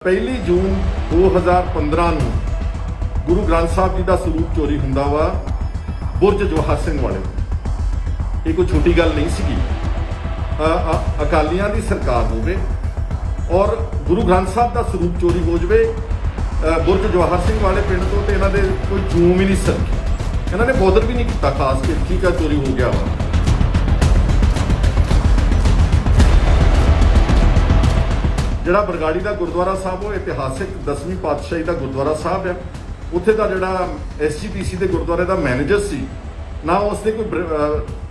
1 ਜੂਨ 2015 ਨੂੰ ਗੁਰੂ ਗ੍ਰੰਥ ਸਾਹਿਬ ਜੀ ਦਾ ਸਰੂਪ ਚੋਰੀ ਹੁੰਦਾ ਵਾ ਬੁਰਜ ਜਵਾਹਰ ਸਿੰਘ ਵਾਲੇ। ਇਹ ਕੋਈ ਛੋਟੀ ਗੱਲ ਨਹੀਂ ਸੀਗੀ। ਅਕਾਲੀਆਂ ਦੀ ਸਰਕਾਰ ਹੋਵੇ ਔਰ ਗੁਰੂ ਗ੍ਰੰਥ ਸਾਹਿਬ ਦਾ ਸਰੂਪ ਚੋਰੀ ਹੋ ਜਾਵੇ ਬੁਰਜ ਜਵਾਹਰ ਸਿੰਘ ਵਾਲੇ ਪਿੰਡ ਤੋਂ, ਤੇ ਇਹਨਾਂ ਦੇ ਕੋਈ ਜੂਮ ਹੀ ਨਹੀਂ ਸਰਕੀ। ਇਹਨਾਂ ਨੇ ਬੋਦਰ ਵੀ ਨਹੀਂ ਕੀਤਾ ਖਾਸ ਕੇ, ਠੀਕ ਆ ਚੋਰੀ ਹੋ ਗਿਆ ਵਾ। ਜਿਹੜਾ ਬਰਗਾੜੀ ਦਾ ਗੁਰਦੁਆਰਾ ਸਾਹਿਬ ਉਹ ਇਤਿਹਾਸਿਕ 10ਵੀਂ ਪਾਤਸ਼ਾਹੀ ਦਾ ਗੁਰਦੁਆਰਾ ਸਾਹਿਬ ਹੈ। ਉੱਥੇ ਦਾ ਜਿਹੜਾ SGPC ਦੇ ਗੁਰਦੁਆਰੇ ਦਾ ਮੈਨੇਜਰ ਸੀ, ਨਾ ਉਸਨੇ ਕੋਈ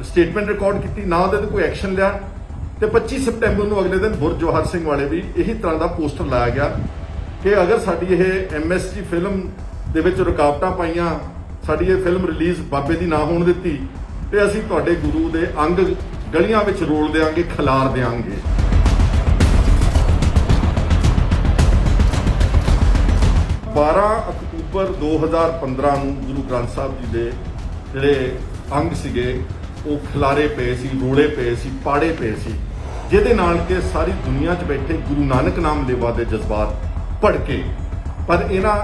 ਸਟੇਟਮੈਂਟ ਰਿਕਾਰਡ ਕੀਤੀ, ਨਾ ਉਹਦੇ ਤੇ ਕੋਈ ਐਕਸ਼ਨ ਲਿਆ। ਤੇ 25 ਸਪਟੈਂਬਰ ਨੂੰ ਅਗਲੇ ਦਿਨ ਬੁਰਜ ਜਵਾਹਰ ਸਿੰਘ ਵਾਲੇ ਵੀ ਇਹੀ ਤਰ੍ਹਾਂ ਦਾ ਪੋਸਟਰ ਲਾਇਆ ਗਿਆ ਕਿ ਅਗਰ ਸਾਡੀ ਇਹ MSG ਫਿਲਮ ਦੇ ਵਿੱਚ ਰੁਕਾਵਟਾਂ ਪਾਈਆਂ, ਸਾਡੀ ਇਹ ਫਿਲਮ ਰਿਲੀਜ਼ ਬਾਬੇ ਦੀ ਨਾ ਹੋਣ ਦਿੱਤੀ, ਤੇ ਅਸੀਂ ਤੁਹਾਡੇ ਗੁਰੂ ਦੇ ਅੰਗ ਗਲੀਆਂ ਵਿੱਚ ਰੋਲ ਦੇਵਾਂਗੇ, ਖਿਲਾਰ ਦੇਵਾਂਗੇ। ਅਕਤੂਬਰ 2015 ਨੂੰ ਗੁਰੂ ਗ੍ਰੰਥ ਸਾਹਿਬ ਜੀ ਦੇ ਜਿਹੜੇ ਅੰਗ ਸੀਗੇ ਉਹ ਖਿਲਾਰੇ ਪਏ ਸੀ, ਰੋਲੇ ਪਏ ਸੀ, ਪਾੜੇ ਪਏ ਸੀ, ਜਿਹਦੇ ਨਾਲ ਕਿ ਸਾਰੀ ਦੁਨੀਆ 'ਚ ਬੈਠੇ ਗੁਰੂ ਨਾਨਕ ਨਾਮ ਲੇਵਾ ਦੇ ਜਜ਼ਬਾਤ ਭੜਕੇ। ਪਰ ਇਹਨਾਂ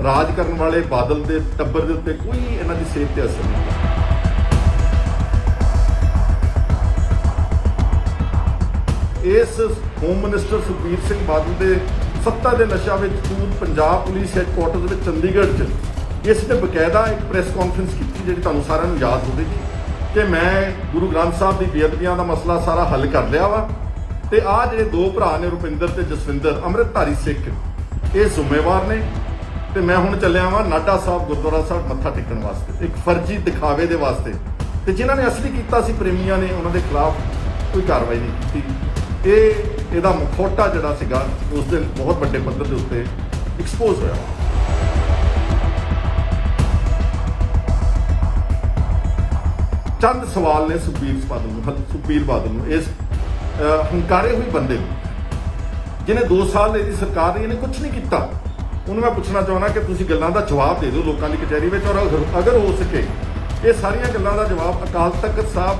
ਰਾਜ ਕਰਨ ਵਾਲੇ ਬਾਦਲ ਦੇ ਟੱਬਰ ਦੇ ਉੱਤੇ ਕੋਈ ਇਹਨਾਂ ਦੀ ਸਿਹਤ ਤੇ ਅਸਰ ਨਹੀਂ। ਇਸ ਹੋਮ ਮਿਨਿਸਟਰ ਸੁਖਬੀਰ ਸਿੰਘ ਬਾਦਲ ਦੇ ਸੱਤਾ ਦੇ ਨਸ਼ਾ ਵਿੱਚ ਖੂਬ ਪੰਜਾਬ ਪੁਲਿਸ ਹੈੱਡਕੁਆਰਟਰ ਵਿੱਚ ਚੰਡੀਗੜ੍ਹ 'ਚ ਇਸ ਨੇ ਬਕਾਇਦਾ ਇੱਕ ਪ੍ਰੈਸ ਕਾਨਫਰੰਸ ਕੀਤੀ, ਜਿਹੜੀ ਤੁਹਾਨੂੰ ਸਾਰਿਆਂ ਨੂੰ ਯਾਦ ਹੋਵੇਗੀ ਕਿ ਮੈਂ ਗੁਰੂ ਗ੍ਰੰਥ ਸਾਹਿਬ ਦੀ ਬੇਅਦਬੀਆਂ ਦਾ ਮਸਲਾ ਸਾਰਾ ਹੱਲ ਕਰ ਲਿਆ ਵਾ, ਤੇ ਆਹ ਜਿਹੜੇ ਦੋ ਭਰਾ ਨੇ ਰੁਪਿੰਦਰ ਤੇ ਜਸਵਿੰਦਰ ਅੰਮ੍ਰਿਤਧਾਰੀ ਸਿੱਖ, ਇਹ ਜ਼ਿੰਮੇਵਾਰ ਨੇ। ਤੇ ਮੈਂ ਹੁਣ ਚੱਲਿਆ ਵਾਂ ਨਾਢਾ ਸਾਹਿਬ ਗੁਰਦੁਆਰਾ ਸਾਹਿਬ ਮੱਥਾ ਟੇਕਣ ਵਾਸਤੇ, ਇੱਕ ਫਰਜ਼ੀ ਦਿਖਾਵੇ ਦੇ ਵਾਸਤੇ। ਤੇ ਜਿਨ੍ਹਾਂ ਨੇ ਅਸਲੀ ਕੀਤਾ ਸੀ ਪ੍ਰੇਮੀਆਂ ਨੇ, ਉਹਨਾਂ ਦੇ ਖਿਲਾਫ ਕੋਈ ਕਾਰਵਾਈ ਨਹੀਂ ਕੀਤੀ। ਇਹਦਾ ਮੁਖੌਟਾ ਜਿਹੜਾ ਸੀਗਾ ਉਸ ਦਿਨ ਬਹੁਤ ਵੱਡੇ ਪੱਧਰ ਦੇ ਉੱਤੇ ਐਕਸਪੋਜ਼ ਹੋਇਆ। ਚੰਦ ਸਵਾਲ ਨੇ ਸੁਖਬੀਰ ਬਾਦਲ ਨੂੰ, ਇਸ ਹੰਕਾਰੇ ਹੋਏ ਬੰਦੇ ਨੂੰ, ਜਿਹਨੇ 2 ਸਾਲ ਇਹਦੀ ਸਰਕਾਰ ਰਹੀ, ਇਹਨੇ ਕੁਝ ਨਹੀਂ ਕੀਤਾ। ਉਹਨੂੰ ਮੈਂ ਪੁੱਛਣਾ ਚਾਹੁੰਦਾ ਕਿ ਤੁਸੀਂ ਗੱਲਾਂ ਦਾ ਜਵਾਬ ਦੇ ਦਿਓ ਲੋਕਾਂ ਦੀ ਕਚਹਿਰੀ ਵਿੱਚ, ਔਰ ਅਗਰ ਹੋ ਸਕੇ ਇਹ ਸਾਰੀਆਂ ਗੱਲਾਂ ਦਾ ਜਵਾਬ ਅਕਾਲ ਤਖਤ ਸਾਹਿਬ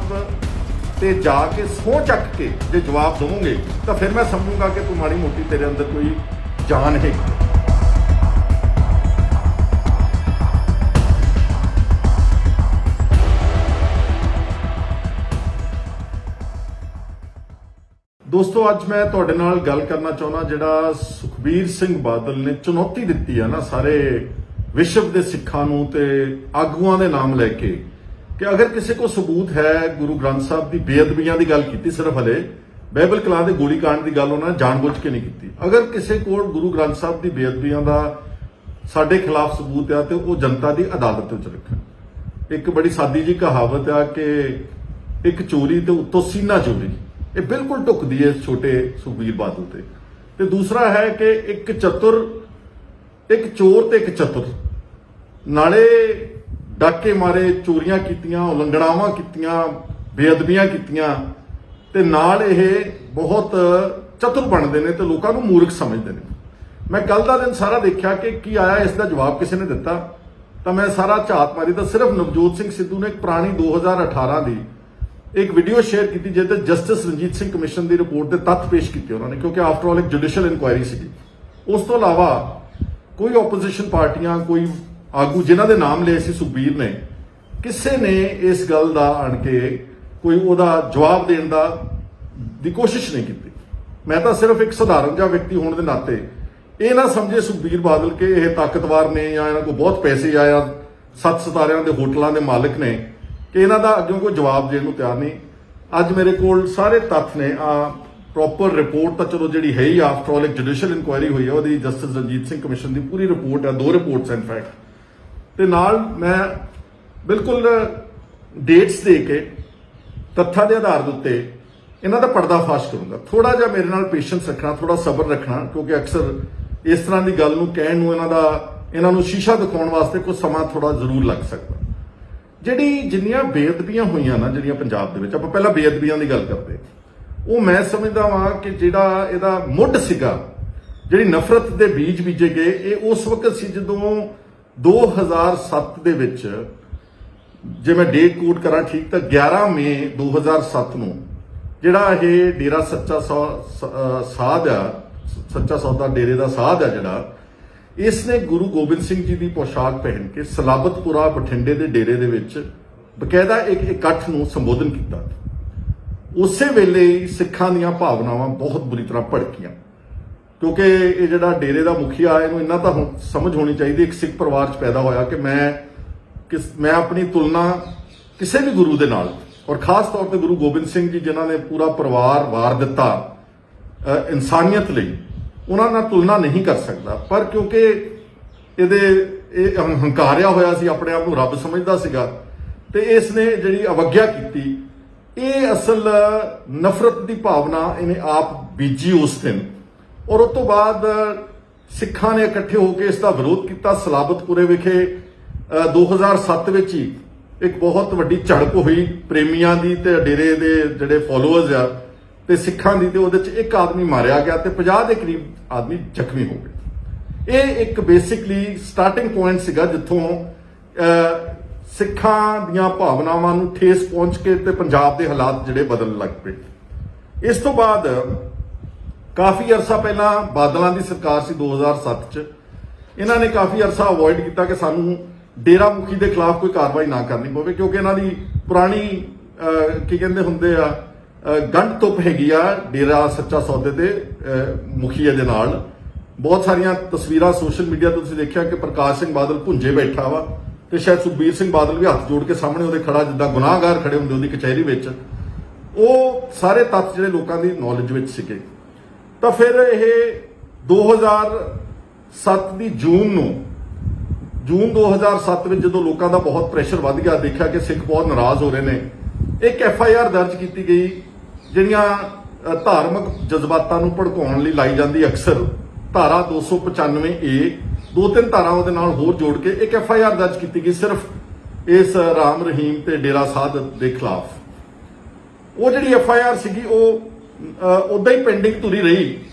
ਤੇ ਜਾ ਕੇ ਸਹੁੰ ਚੱਕ ਕੇ ਜੇ ਜਵਾਬ ਦੇਵੋਗੇ ਤਾਂ ਫਿਰ ਮੈਂ ਸਮਝੂਗਾ ਕਿ ਤੂੰ ਮਾੜੀ ਮੋਟੀ ਤੇਰੇ ਅੰਦਰ ਕੋਈ ਜਾਨ ਹੈ। ਦੋਸਤੋ, ਅੱਜ ਮੈਂ ਤੁਹਾਡੇ ਨਾਲ ਗੱਲ ਕਰਨਾ ਚਾਹੁੰਦਾ, ਜਿਹੜਾ ਸੁਖਬੀਰ ਸਿੰਘ ਬਾਦਲ ਨੇ ਚੁਣੌਤੀ ਦਿੱਤੀ ਹੈ ਨਾ ਸਾਰੇ ਵਿਸ਼ਵ ਦੇ ਸਿੱਖਾਂ ਨੂੰ ਤੇ ਆਗੂਆਂ ਦੇ ਨਾਮ ਲੈ ਕੇ, ਕਿ ਅਗਰ ਕਿਸੇ ਕੋ ਸਬੂਤ ਹੈ ਗੁਰੂ ਗ੍ਰੰਥ ਸਾਹਿਬ ਦੀ ਬੇਅਦਬੀਆਂ ਦੀ ਗੱਲ ਕੀਤੀ, ਸਿਰਫ ਹਲੇ ਬਾਈਬਲ ਕਲਾਂ ਦੇ ਗੋਲੀकांड ਦੀ ਗੱਲ ਉਹਨਾਂ ਨੇ ਜਾਣਬੁੱਝ ਕੇ ਨਹੀਂ ਕੀਤੀ। ਅਗਰ ਕਿਸੇ ਕੋਲ ਗੁਰੂ ਗ੍ਰੰਥ ਸਾਹਿਬ ਦੀ ਬੇਅਦਬੀਆਂ ਦਾ ਸਾਡੇ ਖਿਲਾਫ ਸਬੂਤ ਆ ਤੇ ਉਹ ਜਨਤਾ ਦੀ ਅਦਾਲਤ ਵਿੱਚ ਰੱਖਣ। ਇੱਕ ਬੜੀ ਸਾਦੀ ਜੀ ਕਹਾਵਤ ਆ ਕਿ ਇੱਕ ਚੋਰੀ ਤੇ ਉੱਤੋਂ ਸੀਨਾ ਚੋਰੀ, ਇਹ ਬਿਲਕੁਲ ਢੁਕਦੀ ਹੈ ਛੋਟੇ ਸੁਖਬੀਰ ਬਾਦਲ ਤੇ। ਤੇ ਦੂਸਰਾ ਹੈ ਕਿ ਇੱਕ ਚੋਰ ਤੇ ਇੱਕ ਚਤੁਰ, ਨਾਲੇ ਡਾਕੇ ਮਾਰੇ, ਚੋਰੀਆਂ ਕੀਤੀਆਂ, ਉਲੰਘਣਾਵਾਂ ਕੀਤੀਆਂ, ਬੇਅਦਬੀਆਂ ਕੀਤੀਆਂ, ਤੇ ਨਾਲ ਇਹ ਬਹੁਤ ਚਤੁਰ ਬਣਦੇ ਨੇ ਤੇ ਲੋਕਾਂ ਨੂੰ ਮੂਰਖ ਸਮਝਦੇ ਨੇ। ਮੈਂ ਕੱਲ ਦਾ ਦਿਨ ਸਾਰਾ ਦੇਖਿਆ ਕਿ ਕੀ ਆਇਆ, ਇਸ ਦਾ ਜਵਾਬ ਕਿਸੇ ਨੇ ਦਿੱਤਾ ਤਾਂ ਮੈਂ ਸਾਰਾ ਝਾਤ ਮਾਰੀ ਤਾਂ ਸਿਰਫ ਨਵਜੋਤ ਸਿੰਘ ਸਿੱਧੂ ਨੇ ਇੱਕ ਪੁਰਾਣੀ 2018 ਦੀ ਇੱਕ ਵੀਡੀਓ ਸ਼ੇਅਰ ਕੀਤੀ, ਜਿਹਦੇ ਤੇ ਜਸਟਿਸ ਰਣਜੀਤ ਸਿੰਘ ਕਮਿਸ਼ਨ ਦੀ ਰਿਪੋਰਟ ਦੇ ਤੱਥ ਪੇਸ਼ ਕੀਤੇ ਉਹਨਾਂ ਨੇ, ਕਿਉਂਕਿ ਆਫਟਰ ਆਲ ਇੱਕ ਜੁਡੀਸ਼ੀਅਲ ਇਨਕੁਆਇਰੀ ਸੀਗੀ। ਉਸ ਤੋਂ ਇਲਾਵਾ ਕੋਈ ਆਪੋਜੀਸ਼ਨ ਪਾਰਟੀਆਂ, ਕੋਈ ਆਗੂ ਜਿਨ੍ਹਾਂ ਦੇ ਨਾਮ ਲਏ ਸੀ ਸੁਖਬੀਰ ਨੇ, ਕਿਸੇ ਨੇ ਇਸ ਗੱਲ ਦਾ ਆਣ ਕੇ ਕੋਈ ਉਹਦਾ ਜਵਾਬ ਦੇਣ ਦੀ ਕੋਸ਼ਿਸ਼ ਨਹੀਂ ਕੀਤੀ। ਮੈਂ ਤਾਂ ਸਿਰਫ ਇੱਕ ਸਧਾਰਨ ਜਿਹਾ ਵਿਅਕਤੀ ਹੋਣ ਦੇ ਨਾਤੇ ਇਹ ਨਾ ਸਮਝੇ ਸੁਖਬੀਰ ਬਾਦਲ ਕਿ ਇਹ ਤਾਕਤਵਰ ਨੇ ਜਾਂ ਇਹਨਾਂ ਕੋਲ ਬਹੁਤ ਪੈਸੇ ਆ ਜਾਂ 7 ਸਿਤਾਰਿਆਂ ਦੇ ਹੋਟਲਾਂ ਦੇ ਮਾਲਕ ਨੇ, ਕਿ ਇਹਨਾਂ ਦਾ ਅੱਗੇ ਕੋਈ ਜਵਾਬ ਦੇਣ ਨੂੰ ਤਿਆਰ ਨਹੀਂ। ਅੱਜ ਮੇਰੇ ਕੋਲ ਸਾਰੇ ਤੱਥ ਨੇ। ਪ੍ਰੋਪਰ ਰਿਪੋਰਟ ਤਾਂ ਚਲੋ ਜਿਹੜੀ ਹੈ ਹੀ, ਆਫਟਰ ਆਲ ਇੱਕ ਜੁਡੀਸ਼ੀਅਲ ਇਨਕੁਆਇਰੀ ਹੋਈ ਹੈ, ਉਹਦੀ ਜਸਟਿਸ ਰਣਜੀਤ ਸਿੰਘ ਕਮਿਸ਼ਨ ਦੀ ਪੂਰੀ ਰਿਪੋਰਟ ਹੈ, 2 ਰਿਪੋਰਟਸ ਇਨਫੈਕਟ, ਤੇ ਨਾਲ ਮੈਂ ਬਿਲਕੁਲ ਡੇਟਸ ਦੇ ਕੇ ਤੱਥਾਂ ਦੇ ਆਧਾਰ ਦੇ ਉੱਤੇ ਇਹਨਾਂ ਦਾ ਪਰਦਾਫਾਸ਼ ਕਰੂੰਗਾ। ਥੋੜਾ ਜਿਹਾ ਮੇਰੇ ਨਾਲ ਪੇਸ਼ੈਂਸ ਰੱਖਣਾ, ਥੋੜਾ ਸਬਰ ਰੱਖਣਾ, ਕਿਉਂਕਿ ਅਕਸਰ ਇਸ ਤਰ੍ਹਾਂ ਦੀ ਗੱਲ ਨੂੰ ਕਹਿਣ ਨੂੰ ਇਹਨਾਂ ਨੂੰ ਸ਼ੀਸ਼ਾ ਦਿਖਾਉਣ ਵਾਸਤੇ ਕੁਝ ਸਮਾਂ ਥੋੜਾ ਜ਼ਰੂਰ ਲੱਗ ਸਕਦਾ। ਜਿੰਨੀਆਂ ਬੇਅਦਬੀਆਂ ਹੋਈਆਂ ਨਾ ਜਿਹੜੀਆਂ ਪੰਜਾਬ ਦੇ ਵਿੱਚ, ਆਪਾਂ ਪਹਿਲਾਂ ਬੇਅਦਬੀਆਂ ਦੀ ਗੱਲ ਕਰਦੇ, ਉਹ ਮੈਂ ਸਮਝਦਾ ਵਾਂ ਕਿ ਜਿਹੜਾ ਇਹਦਾ ਮੁੱਢ ਸੀਗਾ, ਜਿਹੜੀ ਨਫ਼ਰਤ ਦੇ ਬੀਜ ਬੀਜੇ ਗਏ, ਇਹ ਉਸ ਵਕਤ ਸੀ ਜਦੋਂ 2007 ਦੇ ਵਿੱਚ, ਜੇ ਮੈਂ ਡੇਟ ਕੋਟ ਕਰਾਂ ਠੀਕ ਤਾਂ 11 ਮਈ 2007 ਨੂੰ ਜਿਹੜਾ ਇਹ ਡੇਰਾ ਸੱਚਾ ਸਾਧ ਆ ਸੱਚਾ ਸੌਦਾ ਡੇਰੇ ਦਾ ਸਾਧ ਹੈ ਜਿਹੜਾ, ਇਸ ਨੇ ਗੁਰੂ ਗੋਬਿੰਦ ਸਿੰਘ ਜੀ ਦੀ ਪੋਸ਼ਾਕ ਪਹਿਨ ਕੇ ਸਲਾਬਤਪੁਰਾ ਬਠਿੰਡੇ ਦੇ ਡੇਰੇ ਦੇ ਵਿੱਚ ਬਕਾਇਦਾ ਇੱਕ ਇਕੱਠ ਨੂੰ ਸੰਬੋਧਨ ਕੀਤਾ। ਉਸੇ ਵੇਲੇ ਹੀ ਸਿੱਖਾਂ ਦੀਆਂ ਭਾਵਨਾਵਾਂ ਬਹੁਤ ਬੁਰੀ ਤਰ੍ਹਾਂ ਭੜਕੀਆਂ, ਕਿਉਂਕਿ ਇਹ ਜਿਹੜਾ ਡੇਰੇ ਦਾ ਮੁਖੀਆ, ਇਹਨੂੰ ਇੰਨਾ ਤਾਂ ਸਮਝ ਹੋਣੀ ਚਾਹੀਦੀ, ਇੱਕ ਸਿੱਖ ਪਰਿਵਾਰ 'ਚ ਪੈਦਾ ਹੋਇਆ ਕਿ ਮੈਂ ਆਪਣੀ ਤੁਲਨਾ ਕਿਸੇ ਵੀ ਗੁਰੂ ਦੇ ਨਾਲ, ਔਰ ਖਾਸ ਤੌਰ ਤੇ ਗੁਰੂ ਗੋਬਿੰਦ ਸਿੰਘ ਜੀ ਜਿਨ੍ਹਾਂ ਨੇ ਪੂਰਾ ਪਰਿਵਾਰ ਵਾਰ ਦਿੱਤਾ ਇਨਸਾਨੀਅਤ ਲਈ, ਉਹਨਾਂ ਨਾਲ ਤੁਲਨਾ ਨਹੀਂ ਕਰ ਸਕਦਾ। ਪਰ ਕਿਉਂਕਿ ਇਹ ਹੰਕਾਰਿਆ ਹੋਇਆ ਸੀ, ਆਪਣੇ ਆਪ ਨੂੰ ਰੱਬ ਸਮਝਦਾ ਸੀਗਾ, ਤੇ ਇਸ ਨੇ ਜਿਹੜੀ ਅਵਗਿਆ ਕੀਤੀ, ਇਹ ਅਸਲ ਨਫ਼ਰਤ ਦੀ ਭਾਵਨਾ ਇਹਨੇ ਆਪ ਬੀਜੀ ਉਸ ਦਿਨ। ਔਰ ਉਸ ਤੋਂ ਬਾਅਦ ਸਿੱਖਾਂ ਨੇ ਇਕੱਠੇ ਹੋ ਕੇ ਇਸ ਦਾ ਵਿਰੋਧ ਕੀਤਾ। ਸਲਾਬਤਪੁਰੇ ਵਿਖੇ 2007 ਵਿੱਚ ਹੀ ਇੱਕ ਬਹੁਤ ਵੱਡੀ ਝੜਪ ਹੋਈ ਪ੍ਰੇਮੀਆਂ ਦੀ ਤੇ ਡੇਰੇ ਦੇ ਜਿਹੜੇ ਫਾਲੋਅਰਸ ਆ ਤੇ ਸਿੱਖਾਂ ਦੀ, ਤੇ ਉਹਦੇ 'ਚ ਇੱਕ ਆਦਮੀ ਮਾਰਿਆ ਗਿਆ ਤੇ 50 ਦੇ ਕਰੀਬ ਆਦਮੀ ਜ਼ਖਮੀ ਹੋ ਗਏ। ਇਹ ਇੱਕ ਬੇਸਿਕਲੀ ਸਟਾਰਟਿੰਗ ਪੁਆਇੰਟ ਸੀਗਾ ਜਿੱਥੋਂ ਸਿੱਖਾਂ ਦੀਆਂ ਭਾਵਨਾਵਾਂ ਨੂੰ ਠੇਸ ਪਹੁੰਚ ਕੇ ਤੇ ਪੰਜਾਬ ਦੇ ਹਾਲਾਤ ਜਿਹੜੇ ਬਦਲਣ ਲੱਗ ਪਏ। ਇਸ ਤੋਂ ਬਾਅਦ ਕਾਫੀ ਅਰਸਾ ਪਹਿਲਾਂ ਬਾਦਲਾਂ ਦੀ ਸਰਕਾਰ ਸੀ 2007 'ਚ, ਇਹਨਾਂ ਨੇ ਕਾਫੀ ਅਰਸਾ ਅਵੋਇਡ ਕੀਤਾ ਕਿ ਸਾਨੂੰ ਡੇਰਾ ਮੁਖੀ ਦੇ ਖਿਲਾਫ ਕੋਈ ਕਾਰਵਾਈ ਨਾ ਕਰਨੀ ਪਵੇ, ਕਿਉਂਕਿ ਇਹਨਾਂ ਦੀ ਪੁਰਾਣੀ ਕੀ ਕਹਿੰਦੇ ਹੁੰਦੇ ਆ ਗੰਢ ਤੁੱਪ ਹੈਗੀ ਆ ਡੇਰਾ ਸੱਚਾ ਸੌਦੇ ਦੇ ਮੁਖੀਏ ਦੇ ਨਾਲ। ਬਹੁਤ ਸਾਰੀਆਂ ਤਸਵੀਰਾਂ ਸੋਸ਼ਲ ਮੀਡੀਆ ਤੇ ਤੁਸੀਂ ਦੇਖਿਆ ਕਿ ਪ੍ਰਕਾਸ਼ ਸਿੰਘ ਬਾਦਲ ਭੁੰਜੇ ਬੈਠਾ ਵਾ ਤੇ ਸ਼ਾਇਦ ਸੁਖਬੀਰ ਸਿੰਘ ਬਾਦਲ ਵੀ ਹੱਥ ਜੋੜ ਕੇ ਸਾਹਮਣੇ ਉਹਦੇ ਖੜਾ, ਜਿੱਦਾਂ ਗੁਨਾਹਗਾਰ ਖੜੇ ਹੁੰਦੇ ਉਹਦੀ ਕਚਹਿਰੀ ਵਿੱਚ। ਉਹ ਸਾਰੇ ਤੱਥ ਜਿਹੜੇ ਲੋਕਾਂ ਦੀ ਨੌਲੇਜ ਵਿੱਚ ਸੀਗੇ। ਤਾਂ ਫਿਰ ਇਹ 2007 ਦੀ ਜੂਨ 2007 ਵਿੱਚ ਜਦੋਂ ਲੋਕਾਂ ਦਾ ਬਹੁਤ ਪ੍ਰੈਸ਼ਰ ਵੱਧ ਗਿਆ, ਦੇਖਿਆ ਕਿ ਸਿੱਖ ਬਹੁਤ ਨਾਰਾਜ਼ ਹੋ ਰਹੇ ਨੇ, ਇੱਕ FIR ਦਰਜ ਕੀਤੀ ਗਈ ਜਿਹੜੀਆਂ ਧਾਰਮਿਕ ਜਜ਼ਬਾਤਾਂ ਨੂੰ ਭੜਕਾਉਣ ਲਈ ਲਾਈ ਜਾਂਦੀ ਅਕਸਰ ਧਾਰਾ 295A, 2-3 ਧਾਰਾ ਉਹਦੇ ਨਾਲ ਹੋਰ ਜੋੜ ਕੇ ਇੱਕ FIR ਦਰਜ ਕੀਤੀ ਗਈ ਸਿਰਫ ਇਸ ਰਾਮ ਰਹੀਮ ਤੇ ਡੇਰਾ ਸਾਧ ਦੇ ਖਿਲਾਫ। ਉਹ ਜਿਹੜੀ FIR ਸੀਗੀ ਉਹ ਉਦਾਂ ਹੀ ਪੈਂਡਿੰਗ ਤੁਰੀ ਰਹੀ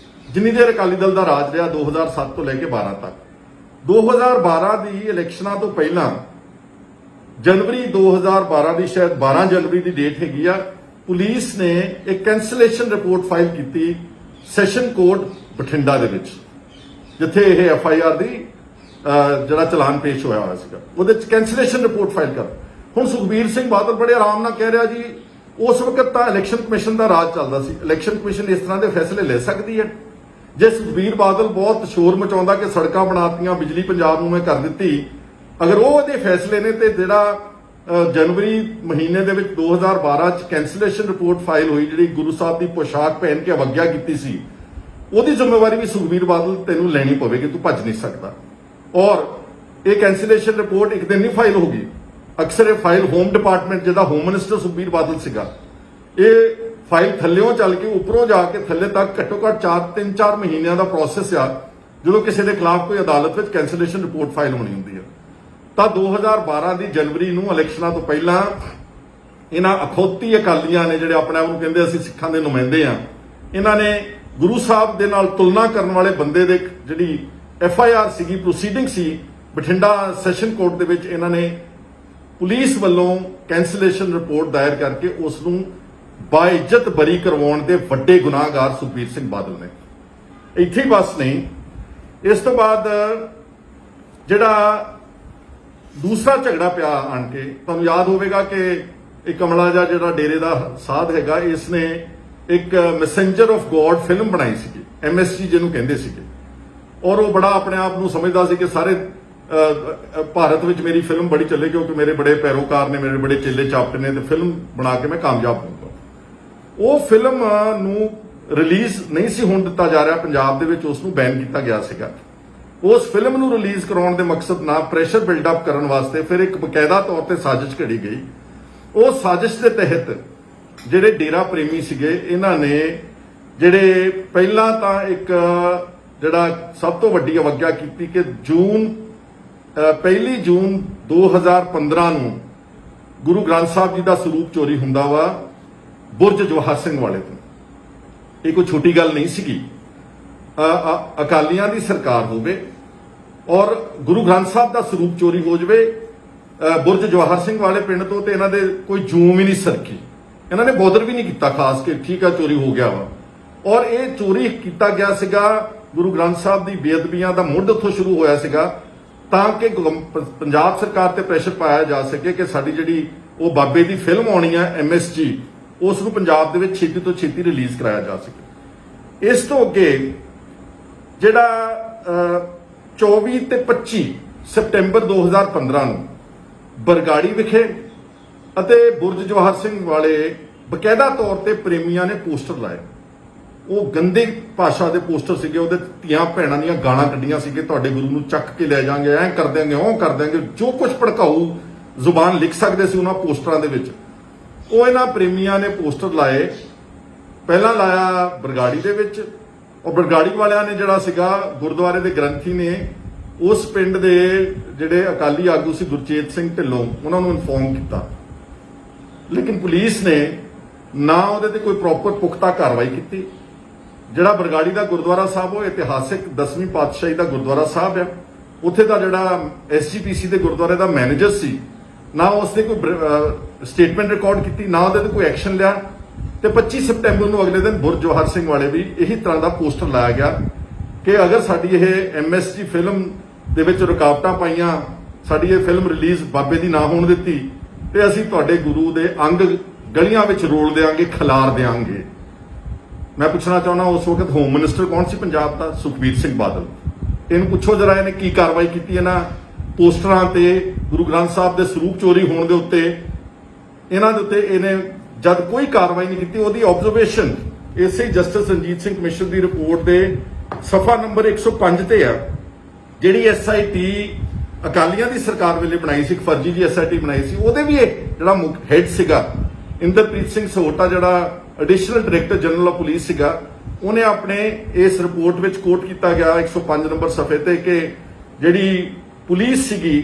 ਜਿੰਨੀ ਦੇਰ ਅਕਾਲੀ ਦਲ ਦਾ ਰਾਜ ਰਿਹਾ 2007 ਤੋਂ ਲੈ ਕੇ 12 ਤੱਕ। 2012 ਦੀ ਇਲੈਕਸ਼ਨਾਂ ਤੋਂ ਪਹਿਲਾਂ ਜਨਵਰੀ 2012 ਦੀ, ਸ਼ਾਇਦ 12 ਜਨਵਰੀ ਦੀ ਡੇਟ ਹੈਗੀ ਆ, ਪੁਲਿਸ ਨੇ ਇੱਕ ਕੈਂਸਲੇਸ਼ਨ ਰਿਪੋਰਟ ਫਾਈਲ ਕੀਤੀ ਸੈਸ਼ਨ ਕੋਰਟ ਬਠਿੰਡਾ ਦੇ ਵਿੱਚ, ਜਿੱਥੇ ਇਹ FIR ਦੀ ਜਿਹੜਾ ਚਲਾਨ ਪੇਸ਼ ਹੋਇਆ ਸੀਗਾ, ਉਹਦੇ ਚ ਕੈਂਸਲੇਸ਼ਨ ਰਿਪੋਰਟ ਫਾਈਲ ਕਰ। ਹੁਣ ਸੁਖਬੀਰ ਸਿੰਘ ਬਾਦਲ ਬੜੇ ਆਰਾਮ ਨਾਲ ਕਹਿ ਰਿਹਾ ਜੀ ਉਸ ਵਕਤ ਤਾਂ ਇਲੈਕਸ਼ਨ ਕਮਿਸ਼ਨ ਦਾ ਰਾਜ ਚੱਲਦਾ ਸੀ, ਇਲੈਕਸ਼ਨ ਕਮਿਸ਼ਨ ਇਸ ਤਰ੍ਹਾਂ ਦੇ ਫੈਸਲੇ ਲੈ ਸਕਦੀ ਹੈ। ਜੇ ਸੁਖਬੀਰ ਬਾਦਲ ਬਹੁਤ ਸ਼ੋਰ ਮਚਾਉਂਦਾ ਕਿ ਸੜਕਾਂ ਬਣਾਤੀਆਂ, ਬਿਜਲੀ ਪੰਜਾਬ ਨੂੰ ਮੈਂ ਕਰ ਦਿੱਤੀ, ਅਗਰ ਉਹ ਉਹਦੇ ਫੈਸਲੇ ਨੇ, ਤੇ ਜਿਹੜਾ ਜਨਵਰੀ ਮਹੀਨੇ ਦੇ ਵਿੱਚ 2012 ਚ ਕੈਂਸਲੇਸ਼ਨ ਰਿਪੋਰਟ ਫਾਈਲ ਹੋਈ ਜਿਹੜੀ ਗੁਰੂ ਸਾਹਿਬ ਦੀ ਪੋਸ਼ਾਕ ਪਹਿਨ ਕੇ ਅਵਗਿਆ ਕੀਤੀ ਸੀ, ਉਹਦੀ ਜ਼ਿੰਮੇਵਾਰੀ ਵੀ ਸੁਖਬੀਰ ਬਾਦਲ ਤੈਨੂੰ ਲੈਣੀ ਪਵੇਗੀ, ਤੂੰ ਭੱਜ ਨਹੀਂ ਸਕਦਾ। ਔਰ ਇਹ ਕੈਂਸਲੇਸ਼ਨ ਰਿਪੋਰਟ ਇੱਕ ਦਿਨ ਨਹੀਂ ਫਾਈਲ ਹੋ ਗਈ, ਅਕਸਰ ਇਹ ਫਾਈਲ ਹੋਮ ਡਿਪਾਰਟਮੈਂਟ, ਜਿਹਦਾ ਹੋਮ ਮਿਨਿਸਟਰ ਸੁਖਬੀਰ ਬਾਦਲ ਸੀਗਾ, ਇਹ ਫਾਈਲ ਥੱਲਿਓਂ ਚੱਲ ਕੇ ਉੱਪਰੋਂ ਜਾ ਕੇ ਥੱਲੇ ਤੱਕ ਘੱਟੋ ਘੱਟ 3-4 ਮਹੀਨਿਆਂ ਦਾ ਪ੍ਰੋਸੈਸ ਆ ਜਦੋਂ ਕਿਸੇ ਦੇ ਖਿਲਾਫ ਕੋਈ ਅਦਾਲਤ ਵਿੱਚ ਕੈਂਸਲੇਸ਼ਨ ਰਿਪੋਰਟ ਫਾਈਲ ਹੋਣੀ ਹੁੰਦੀ ਹੈ। ਤਾਂ 2012 ਦੀ ਜਨਵਰੀ ਨੂੰ ਇਲੈਕਸ਼ਨਾਂ ਤੋਂ ਪਹਿਲਾਂ ਇਹਨਾਂ ਅਖੌਤੀ ਅਕਾਲੀਆਂ ਨੇ, ਜਿਹੜੇ ਆਪਣੇ ਆਪ ਨੂੰ ਕਹਿੰਦੇ ਅਸੀਂ ਸਿੱਖਾਂ ਦੇ ਨੁਮਾਇੰਦੇ ਆ, ਇਹਨਾਂ ਨੇ ਗੁਰੂ ਸਾਹਿਬ ਦੇ ਨਾਲ ਤੁਲਨਾ ਕਰਨ ਵਾਲੇ ਬੰਦੇ ਦੇ ਜਿਹੜੀ FIR ਸੀਗੀ, ਪ੍ਰੋਸੀਡਿੰਗ ਸੀ ਬਠਿੰਡਾ ਸੈਸ਼ਨ ਕੋਰਟ ਦੇ ਵਿੱਚ, ਇਹਨਾਂ ਨੇ ਪੁਲਿਸ ਵੱਲੋਂ ਕੈਂਸਲੇਸ਼ਨ ਰਿਪੋਰਟ ਦਾਇਰ ਕਰਕੇ ਉਸ ਨੂੰ ਬਾਇਜ਼ਤ ਬਰੀ ਕਰਵਾਉਣ ਦੇ ਵੱਡੇ ਗੁਨਾਹਗਾਰ ਸੁਖਬੀਰ ਸਿੰਘ ਬਾਦਲ ਨੇ। ਇੱਥੇ ਹੀ ਬਸ ਨਹੀਂ, ਇਸ ਤੋਂ ਬਾਅਦ ਜਿਹੜਾ ਦੂਸਰਾ ਝਗੜਾ ਪਿਆ ਆਣ ਕੇ, ਤੁਹਾਨੂੰ ਯਾਦ ਹੋਵੇਗਾ ਕਿ ਇਹ ਕਮਲਾ ਜਿਹੜਾ ਡੇਰੇ ਦਾ ਸਾਧ ਹੈਗਾ, ਇਸ ਨੇ ਇੱਕ ਮੈਸੇਂਜਰ ਆਫ ਗੋਡ ਫਿਲਮ ਬਣਾਈ ਸੀਗੀ, MSG ਜਿਹਨੂੰ ਕਹਿੰਦੇ ਸੀਗੇ, ਔਰ ਉਹ ਬੜਾ ਆਪਣੇ ਆਪ ਨੂੰ ਸਮਝਦਾ ਸੀ ਕਿ ਸਾਰੇ ਭਾਰਤ ਵਿੱਚ ਮੇਰੀ ਫਿਲਮ ਬੜੀ ਚੱਲੇ ਕਿਉਂਕਿ ਮੇਰੇ ਬੜੇ ਪੈਰੋਕਾਰ ਨੇ, ਮੇਰੇ ਬੜੇ ਚੇਲੇ ਚਾਪਟੇ ਨੇ, ਤੇ ਫਿਲਮ ਬਣਾ ਕੇ ਮੈਂ ਕਾਮਯਾਬ ਹੋਊਂਗਾ। ਉਹ ਫਿਲਮ ਨੂੰ ਰਿਲੀਜ਼ ਨਹੀਂ ਸੀ ਹੋਣ ਦਿੱਤਾ ਜਾ ਰਿਹਾ ਪੰਜਾਬ ਦੇ ਵਿੱਚ, ਉਸ ਨੂੰ ਬੈਨ ਕੀਤਾ ਗਿਆ ਸੀਗਾ। ਉਸ ਫਿਲਮ ਨੂੰ ਰਿਲੀਜ਼ ਕਰਾਉਣ ਦੇ ਮਕਸਦ ਨਾਲ ਪ੍ਰੈਸ਼ਰ ਬਿਲਡਅਪ ਕਰਨ ਵਾਸਤੇ ਫਿਰ ਇੱਕ ਬਕਾਇਦਾ ਤੌਰ ਤੇ ਸਾਜ਼ਿਸ਼ ਘੜੀ ਗਈ। ਉਹ ਸਾਜ਼ਿਸ਼ ਦੇ ਤਹਿਤ ਜਿਹੜੇ ਡੇਰਾ ਪ੍ਰੇਮੀ ਸੀਗੇ, ਇਹਨਾਂ ਨੇ ਜਿਹੜੇ ਪਹਿਲਾਂ ਤਾਂ ਇੱਕ ਜਿਹੜਾ ਸਭ ਤੋਂ ਵੱਡੀ ਅਵਗਿਆ ਕੀਤੀ ਕਿ 1 ਜੂਨ 2015 ਨੂੰ ਗੁਰੂ ਗ੍ਰੰਥ ਸਾਹਿਬ ਜੀ ਦਾ ਸਰੂਪ ਚੋਰੀ ਹੁੰਦਾ ਵਾ ਬੁਰਜ ਜਵਾਹਰ ਸਿੰਘ ਵਾਲੇ ਤੋਂ। ਇਹ ਕੋਈ ਛੋਟੀ ਗੱਲ ਨਹੀਂ ਸੀਗੀ। ਅਕਾਲੀਆਂ ਦੀ ਸਰਕਾਰ ਹੋਵੇ ਔਰ ਗੁਰੂ ਗ੍ਰੰਥ ਸਾਹਿਬ ਦਾ ਸਰੂਪ ਚੋਰੀ ਹੋ ਜਾਵੇ ਬੁਰਜ ਜਵਾਹਰ ਸਿੰਘ ਵਾਲੇ ਪਿੰਡ ਤੋਂ, ਤੇ ਇਹਨਾਂ ਦੇ ਕੋਈ ਜੂਮ ਹੀ ਨਹੀਂ ਸਰਕੀ, ਇਹਨਾਂ ਨੇ ਬੋਦਰ ਵੀ ਨਹੀਂ ਕੀਤਾ ਖਾਸ ਕਿ ਠੀਕ ਆ ਚੋਰੀ ਹੋ ਗਿਆ ਵਾ। ਔਰ ਇਹ ਚੋਰੀ ਕੀਤਾ ਗਿਆ ਸੀਗਾ ਗੁਰੂ ਗ੍ਰੰਥ ਸਾਹਿਬ ਦੀ ਬੇਅਦਬੀਆਂ ਦਾ ਮੁੱਢ ਉੱਥੋਂ ਸ਼ੁਰੂ ਹੋਇਆ ਸੀਗਾ, ਤਾਂ ਕਿ ਪੰਜਾਬ ਸਰਕਾਰ ਤੇ ਪ੍ਰੈਸ਼ਰ ਪਾਇਆ ਜਾ ਸਕੇ ਕਿ ਸਾਡੀ ਜਿਹੜੀ ਉਹ ਬਾਬੇ ਦੀ ਫਿਲਮ ਆਉਣੀ ਹੈ MSG, ਉਸ ਨੂੰ ਪੰਜਾਬ ਦੇ ਵਿੱਚ ਛੇਤੀ ਤੋਂ ਛੇਤੀ ਰਿਲੀਜ਼ ਕਰਾਇਆ ਜਾ ਸਕੇ। ਇਸ ਤੋਂ ਅੱਗੇ ਜਿਹੜਾ 24 ਤੇ 25 ਸਤੰਬਰ 2015 ਨੂੰ ਬਰਗਾੜੀ ਵਿਖੇ ਅਤੇ ਬੁਰਜ ਜਵਾਹਰ ਸਿੰਘ ਵਾਲੇ ਬਕਾਇਦਾ ਤੌਰ ਤੇ ਪ੍ਰੇਮੀਆਂ ਨੇ ਪੋਸਟਰ ਲਾਏ। ਉਹ ਗੰਦੀ ਭਾਸ਼ਾ ਦੇ ਪੋਸਟਰ ਸੀਗੇ, ਉਹਦੇ ਧੀਆਂ ਭੈਣਾਂ ਦੀਆਂ ਗਾਲਾਂ ਕੱਢੀਆਂ ਸੀਗੇ, ਤੁਹਾਡੇ ਗੁਰੂ ਨੂੰ ਚੱਕ ਕੇ ਲੈ ਜਾਾਂਗੇ, ਐਂ ਕਰ ਦਿਆਂਗੇ, ਉਹ ਕਰ ਦਿਆਂਗੇ, ਜੋ ਕੁਝ ਭੜਕਾਊ ਜ਼ੁਬਾਨ ਲਿਖ ਸਕਦੇ ਸੀ ਉਹਨਾਂ ਪੋਸਟਰਾਂ ਦੇ ਵਿੱਚ, ਉਹ ਇਹਨਾਂ ਪ੍ਰੇਮੀਆਂ ਨੇ ਪੋਸਟਰ ਲਾਏ। ਪਹਿਲਾਂ ਲਾਇਆ ਬਰਗਾੜੀ ਦੇ ਵਿੱਚ, ਉਹ ਬਰਗਾੜੀ ਵਾਲਿਆਂ ਨੇ ਜਿਹੜਾ ਸੀਗਾ ਗੁਰਦੁਆਰੇ ਦੇ ਗ੍ਰੰਥੀ ਨੇ ਉਸ ਪਿੰਡ ਦੇ ਜਿਹੜੇ ਅਕਾਲੀ ਆਗੂ ਸੀ ਗੁਰਚੇਤ ਸਿੰਘ ਢਿੱਲੋਂ, ਉਹਨਾਂ ਨੂੰ ਇਨਫੋਰਮ ਕੀਤਾ, ਲੇਕਿਨ ਪੁਲਿਸ ਨੇ ਨਾ ਉਹਦੇ ਤੇ ਕੋਈ ਪ੍ਰੋਪਰ ਪੁਖਤਾ ਕਾਰਵਾਈ ਕੀਤੀ। ਜਿਹੜਾ ਬਰਗਾੜੀ ਦਾ ਗੁਰਦੁਆਰਾ ਸਾਹਿਬ ਉਹ ਇਤਿਹਾਸਿਕ 10ਵੀਂ ਪਾਤਸ਼ਾਹੀ ਦਾ ਗੁਰਦੁਆਰਾ ਸਾਹਿਬ ਹੈ, ਉੱਥੇ ਦਾ ਜਿਹੜਾ SGPC ਦੇ ਗੁਰਦੁਆਰੇ ਦਾ ਮੈਨੇਜਰ ਸੀ, ਨਾ ਉਸਨੇ ਕੋਈ ਸਟੇਟਮੈਂਟ ਰਿਕਾਰਡ ਕੀਤੀ, ਨਾ ਉਹਦੇ ਤੇ ਕੋਈ ਐਕਸ਼ਨ ਲਿਆ। ਤੇ 25 ਸਤੰਬਰ ਨੂੰ ਅਗਲੇ ਦਿਨ ਬੁਰਜ ਜਵਾਹਰ ਸਿੰਘ ਵਾਲੇ ਵੀ ਇਹੀ ਤਰ੍ਹਾਂ ਦਾ ਪੋਸਟਰ ਲਾਇਆ ਗਿਆ ਕਿ ਅਗਰ ਸਾਡੀ ਇਹ MSG ਫਿਲਮ ਦੇ ਵਿੱਚ ਰੁਕਾਵਟਾਂ ਪਾਈਆਂ, ਸਾਡੀ ਇਹ ਫਿਲਮ ਰਿਲੀਜ਼ ਬਾਬੇ ਦੀ ਨਾ ਹੋਣ ਦਿੱਤੀ, ਤੇ ਅਸੀਂ ਤੁਹਾਡੇ ਗੁਰੂ ਦੇ ਅੰਗ ਗਲੀਆਂ ਵਿੱਚ ਰੋਲ ਦੇਾਂਗੇ, ਖਿਲਾਰ ਦੇਾਂਗੇ। ਮੈਂ ਪੁੱਛਣਾ ਚਾਹੁੰਦਾ, ਉਸ ਵਕਤ ਹੋਮ ਮਿਨਿਸਟਰ ਕੌਣ ਸੀ ਪੰਜਾਬ ਦਾ? ਸੁਖਬੀਰ ਸਿੰਘ ਬਾਦਲ। ਇਹਨੂੰ ਪੁੱਛੋ ਜਰਾ, ਇਹਨੇ ਕੀ ਕਾਰਵਾਈ ਕੀਤੀ ਇਹਨਾਂ ਪੋਸਟਰਾਂ ਤੇ, ਗੁਰੂ ਗ੍ਰੰਥ ਸਾਹਿਬ ਦੇ ਸਰੂਪ ਚੋਰੀ ਹੋਣ ਦੇ ਉੱਤੇ, ਇਹਨਾਂ ਦੇ ਉੱਤੇ ਇਹਨੇ ਜਦ ਕੋਈ ਕਾਰਵਾਈ ਨਹੀਂ ਕੀਤੀ। ਉਹਦੀ ਆਬਜ਼ਰਵੇਸ਼ਨ ਇਸੇ ਜਸਟਿਸ ਰਣਜੀਤ ਸਿੰਘ ਕਮਿਸ਼ਨ ਦੀ ਰਿਪੋਰਟ ਦੇ ਸਫਾ ਨੰਬਰ 105 ਤੇ ਆ, ਜਿਹੜੀ SIT ਅਕਾਲੀਆਂ ਦੀ ਸਰਕਾਰ ਵੇਲੇ ਬਣਾਈ ਸੀ, ਇੱਕ ਫਰਜ਼ੀ ਜੀ SIT ਬਣਾਈ ਸੀ, ਉਹਦੇ ਵੀ ਜਿਹੜਾ ਹੈਡ ਸੀਗਾ ਇੰਦਰਪ੍ਰੀਤ ਸਿੰਘ ਸਹੋਟਾ, ਜਿਹੜਾ additional director general of police ਸੀਗਾ, ਉਹਨੇ ਆਪਣੇ ਇਸ ਰਿਪੋਰਟ ਵਿੱਚ ਕੋਟ ਕੀਤਾ ਗਿਆ 105 ਨੰਬਰ ਸਫੇ ਤੇ ਕਿ ਜਿਹੜੀ ਪੁਲਿਸ ਸੀਗੀ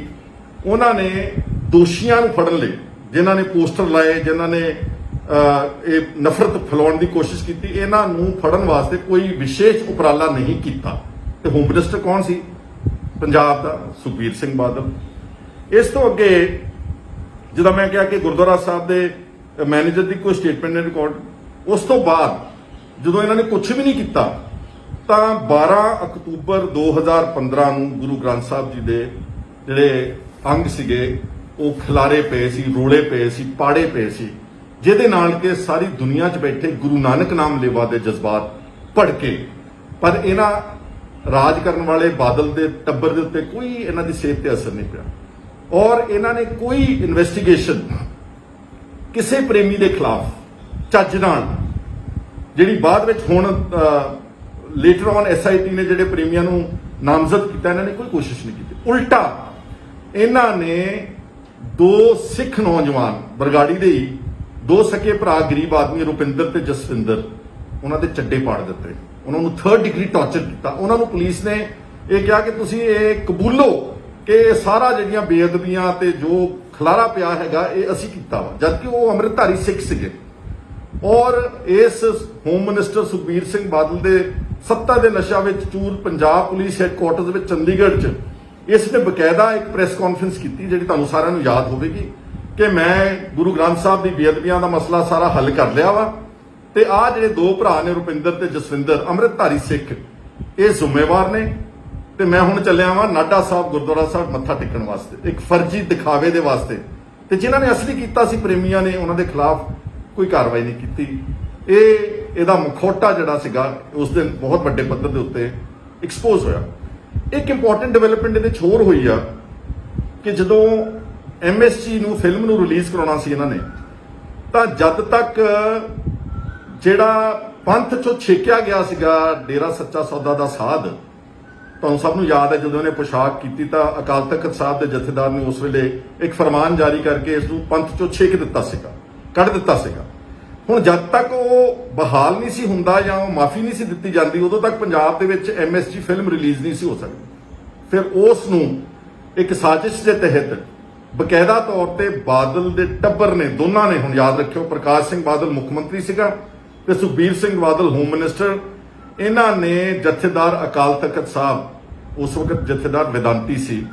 ਉਹਨਾਂ ਨੇ ਦੋਸ਼ੀਆਂ ਨੂੰ ਫੜਨ ਲਈ, ਜਿਨ੍ਹਾਂ ਨੇ ਪੋਸਟਰ ਲਾਏ, ਜਿਨ੍ਹਾਂ ਨੇ ਇਹ ਨਫ਼ਰਤ ਫੈਲਾਉਣ ਦੀ ਕੋਸ਼ਿਸ਼ ਕੀਤੀ, ਇਹਨਾਂ ਨੂੰ ਫੜਨ ਵਾਸਤੇ ਕੋਈ ਵਿਸ਼ੇਸ਼ ਉਪਰਾਲਾ ਨਹੀਂ ਕੀਤਾ। ਤੇ ਹੋਮ ਮਿਨਿਸਟਰ ਕੌਣ ਸੀ ਪੰਜਾਬ ਦਾ? ਸੁਖਬੀਰ ਸਿੰਘ ਬਾਦਲ। ਇਸ ਤੋਂ ਅੱਗੇ ਜਦੋਂ ਮੈਂ ਕਿਹਾ ਕਿ ਗੁਰਦੁਆਰਾ ਸਾਹਿਬ ਦੇ ਮੈਨੇਜਰ ਦੀ ਕੋਈ ਸਟੇਟਮੈਂਟ ਨਹੀਂ ਰਿਕਾਰਡ, ਉਸ ਤੋਂ ਬਾਅਦ ਜਦੋਂ ਇਹਨਾਂ ਨੇ ਕੁਝ ਵੀ ਨਹੀਂ ਕੀਤਾ ਤਾਂ 12 ਅਕਤੂਬਰ 2015 ਨੂੰ ਗੁਰੂ ਗ੍ਰੰਥ ਸਾਹਿਬ ਜੀ ਦੇ ਜਿਹੜੇ ਅੰਗ ਸੀਗੇ ਉਹ ਖਿਲਾਰੇ ਪਏ ਸੀ, ਰੋਲੇ ਪਏ ਸੀ, ਪਾੜੇ ਪਏ ਸੀ, ਜਿਹਦੇ ਨਾਲ ਕਿ ਸਾਰੀ ਦੁਨੀਆ 'ਚ ਬੈਠੇ ਗੁਰੂ ਨਾਨਕ ਨਾਮ ਲੇਵਾ ਦੇ ਜਜ਼ਬਾਤ ਭੜਕੇ। ਪਰ ਇਹਨਾਂ ਰਾਜ ਕਰਨ ਵਾਲੇ ਬਾਦਲ ਦੇ ਟੱਬਰ ਦੇ ਉੱਤੇ ਕੋਈ ਇਹਨਾਂ ਦੀ ਸਿਹਤ ਤੇ ਅਸਰ ਨਹੀਂ ਪਿਆ, ਔਰ ਇਹਨਾਂ ਨੇ ਕੋਈ ਇਨਵੈਸਟੀਗੇਸ਼ਨ ਕਿਸੇ ਪ੍ਰੇਮੀ ਦੇ ਖਿਲਾਫ ਚੱਜ ਨਾਲ, ਜਿਹੜੀ ਬਾਅਦ ਵਿੱਚ ਹੁਣ ਲੇਟਰ ਔਨ SIT ਨੇ ਜਿਹੜੇ ਪ੍ਰੇਮੀਆਂ ਨੂੰ ਨਾਮਜ਼ਦ ਕੀਤਾ, ਇਹਨਾਂ ਨੇ ਕੋਈ ਕੋਸ਼ਿਸ਼ ਨਹੀਂ ਕੀਤੀ। ਉਲਟਾ ਇਹਨਾਂ ਨੇ 2 ਸਿੱਖ ਨੌਜਵਾਨ ਬਰਗਾੜੀ ਦੇ ਹੀ 2 ਸਕੇ ਭਰਾ ਗਰੀਬ ਆਦਮੀ ਰੁਪਿੰਦਰ ਤੇ ਜਸਵਿੰਦਰ, ਉਹਨਾਂ ਦੇ ਚੱਡੇ ਪਾੜ ਦਿੱਤੇ, ਉਹਨਾਂ ਨੂੰ 3rd ਡਿਗਰੀ ਟਾਰਚਰ ਕੀਤਾ। ਉਹਨਾਂ ਨੂੰ ਪੁਲਿਸ ਨੇ ਇਹ ਕਿਹਾ ਕਿ ਤੁਸੀਂ ਇਹ ਕਬੂਲੋ ਕਿ ਸਾਰਾ ਜਿਹੜੀਆਂ ਬੇਅਦਬੀਆਂ ਤੇ ਜੋ ਖਲਾਰਾ ਪਿਆ ਹੈਗਾ ਇਹ ਅਸੀਂ ਕੀਤਾ ਵਾ, ਜਦਕਿ ਉਹ ਅੰਮ੍ਰਿਤਧਾਰੀ ਸਿੱਖ ਸੀਗੇ। ਔਰ ਇਸ ਹੋਮ ਮਿਨਿਸਟਰ ਸੁਖਬੀਰ ਸਿੰਘ ਬਾਦਲ ਦੇ ਸੱਤਾ ਦੇ ਨਸ਼ਾ ਵਿੱਚ ਚੂਰ ਪੰਜਾਬ ਪੁਲਿਸ ਹੈੱਡਕੁਆਰਟਰਸ ਵਿੱਚ ਚੰਡੀਗੜ੍ਹ 'ਚ ਇਸ ਨੇ ਬਕਾਇਦਾ ਇੱਕ ਪ੍ਰੈਸ ਕਾਨਫਰੰਸ ਕੀਤੀ, ਜਿਹੜੀ ਤੁਹਾਨੂੰ ਸਾਰਿਆਂ ਨੂੰ ਯਾਦ ਹੋਵੇਗੀ, ਕਿ ਮੈਂ ਗੁਰੂ ਗ੍ਰੰਥ ਸਾਹਿਬ ਦੀ ਬੇਅਦਬੀਆਂ ਦਾ ਮਸਲਾ ਸਾਰਾ ਹੱਲ ਕਰ ਲਿਆ ਵਾ, ਤੇ ਆਹ ਜਿਹੜੇ 2 ਭਰਾ ਨੇ ਰੁਪਿੰਦਰ ਤੇ ਜਸਵਿੰਦਰ ਅੰਮ੍ਰਿਤਧਾਰੀ ਸਿੱਖ, ਇਹ ਜ਼ਿੰਮੇਵਾਰ ਨੇ, ਤੇ ਮੈਂ ਹੁਣ ਚੱਲਿਆ ਵਾਂ ਨਾਢਾ ਸਾਹਿਬ ਗੁਰਦੁਆਰਾ ਸਾਹਿਬ ਮੱਥਾ ਟੇਕਣ ਵਾਸਤੇ, ਇੱਕ ਫਰਜ਼ੀ ਦਿਖਾਵੇ ਦੇ ਵਾਸਤੇ। ਤੇ ਜਿਨ੍ਹਾਂ ਨੇ ਅਸਲੀ ਕੀਤਾ ਸੀ ਪ੍ਰੇਮੀਆਂ ਨੇ, ਉਹਨਾਂ ਦੇ ਖਿਲਾਫ ਕੋਈ ਕਾਰਵਾਈ ਨਹੀਂ ਕੀਤੀ। ਇਹਦਾ ਮੁਖੌਟਾ ਜਿਹੜਾ ਸੀਗਾ ਉਸ ਦਿਨ ਬਹੁਤ ਵੱਡੇ ਪੱਧਰ ਦੇ ਉੱਤੇ ਐਕਸਪੋਜ਼ ਹੋਇਆ। ਇੱਕ ਇੰਪੋਰਟੈਂਟ ਡਿਵੈਲਪਮੈਂਟ ਇਹਦੇ ਵਿੱਚ ਹੋਰ ਹੋਈ ਆ ਕਿ ਜਦੋਂ MSG ਨੂੰ ਫਿਲਮ ਨੂੰ ਰਿਲੀਜ਼ ਕਰਾਉਣਾ ਸੀ ਇਹਨਾਂ ਨੇ, ਤਾਂ ਜਦ ਤੱਕ ਜਿਹੜਾ ਪੰਥ ਚੋਂ ਛੇਕਿਆ ਗਿਆ ਸੀਗਾ ਡੇਰਾ ਸੱਚਾ ਸੌਦਾ ਦਾ ਸਾਧ, ਤੁਹਾਨੂੰ ਸਭ ਨੂੰ ਯਾਦ ਹੈ ਜਦੋਂ ਇਹਨੇ ਪੋਸ਼ਾਕ ਕੀਤੀ ਤਾਂ ਅਕਾਲ ਤਖਤ ਸਾਹਿਬ ਦੇ ਜਥੇਦਾਰ ਨੇ ਉਸ ਵੇਲੇ ਇੱਕ ਫਰਮਾਨ ਜਾਰੀ ਕਰਕੇ ਇਸ ਨੂੰ ਪੰਥ ਚੋਂ ਛੇਕ ਦਿੱਤਾ ਸੀਗਾ, ਕੱਢ ਦਿੱਤਾ ਸੀਗਾ। ਹੁਣ ਜਦ ਤੱਕ ਉਹ ਬਹਾਲ ਨਹੀਂ ਸੀ ਹੁੰਦਾ ਜਾਂ ਉਹ ਮਾਫੀ ਨਹੀਂ ਸੀ ਦਿੱਤੀ ਜਾਂਦੀ, ਉਦੋਂ ਤੱਕ ਪੰਜਾਬ ਦੇ ਵਿੱਚ MSG ਫਿਲਮ ਰਿਲੀਜ਼ ਨਹੀਂ ਸੀ ਹੋ ਸਕਦੀ। ਫਿਰ ਉਸ ਨੂੰ ਇੱਕ ਸਾਜ਼ਿਸ਼ ਦੇ ਤਹਿਤ ਬਕਾਇਦਾ ਤੌਰ ਤੇ ਬਾਦਲ ਦੇ ਟੱਬਰ ਨੇ, ਦੋਨਾਂ ਨੇ, ਹੁਣ ਯਾਦ ਰੱਖਿਓ ਪ੍ਰਕਾਸ਼ ਸਿੰਘ ਬਾਦਲ ਮੁੱਖ ਮੰਤਰੀ ਸੀਗਾ ਤੇ ਸੁਖਬੀਰ ਸਿੰਘ ਬਾਦਲ ਹੋਮ ਮਿਨਿਸਟਰ, ਇਹਨਾਂ ਨੇ ਜਥੇਦਾਰ ਅਕਾਲ ਤਖਤ ਸਾਹਿਬ, ਉਸ ਵਕਤ ਜਥੇਦਾਰ ਵਿਦਾਂਤੀ ਸੀ,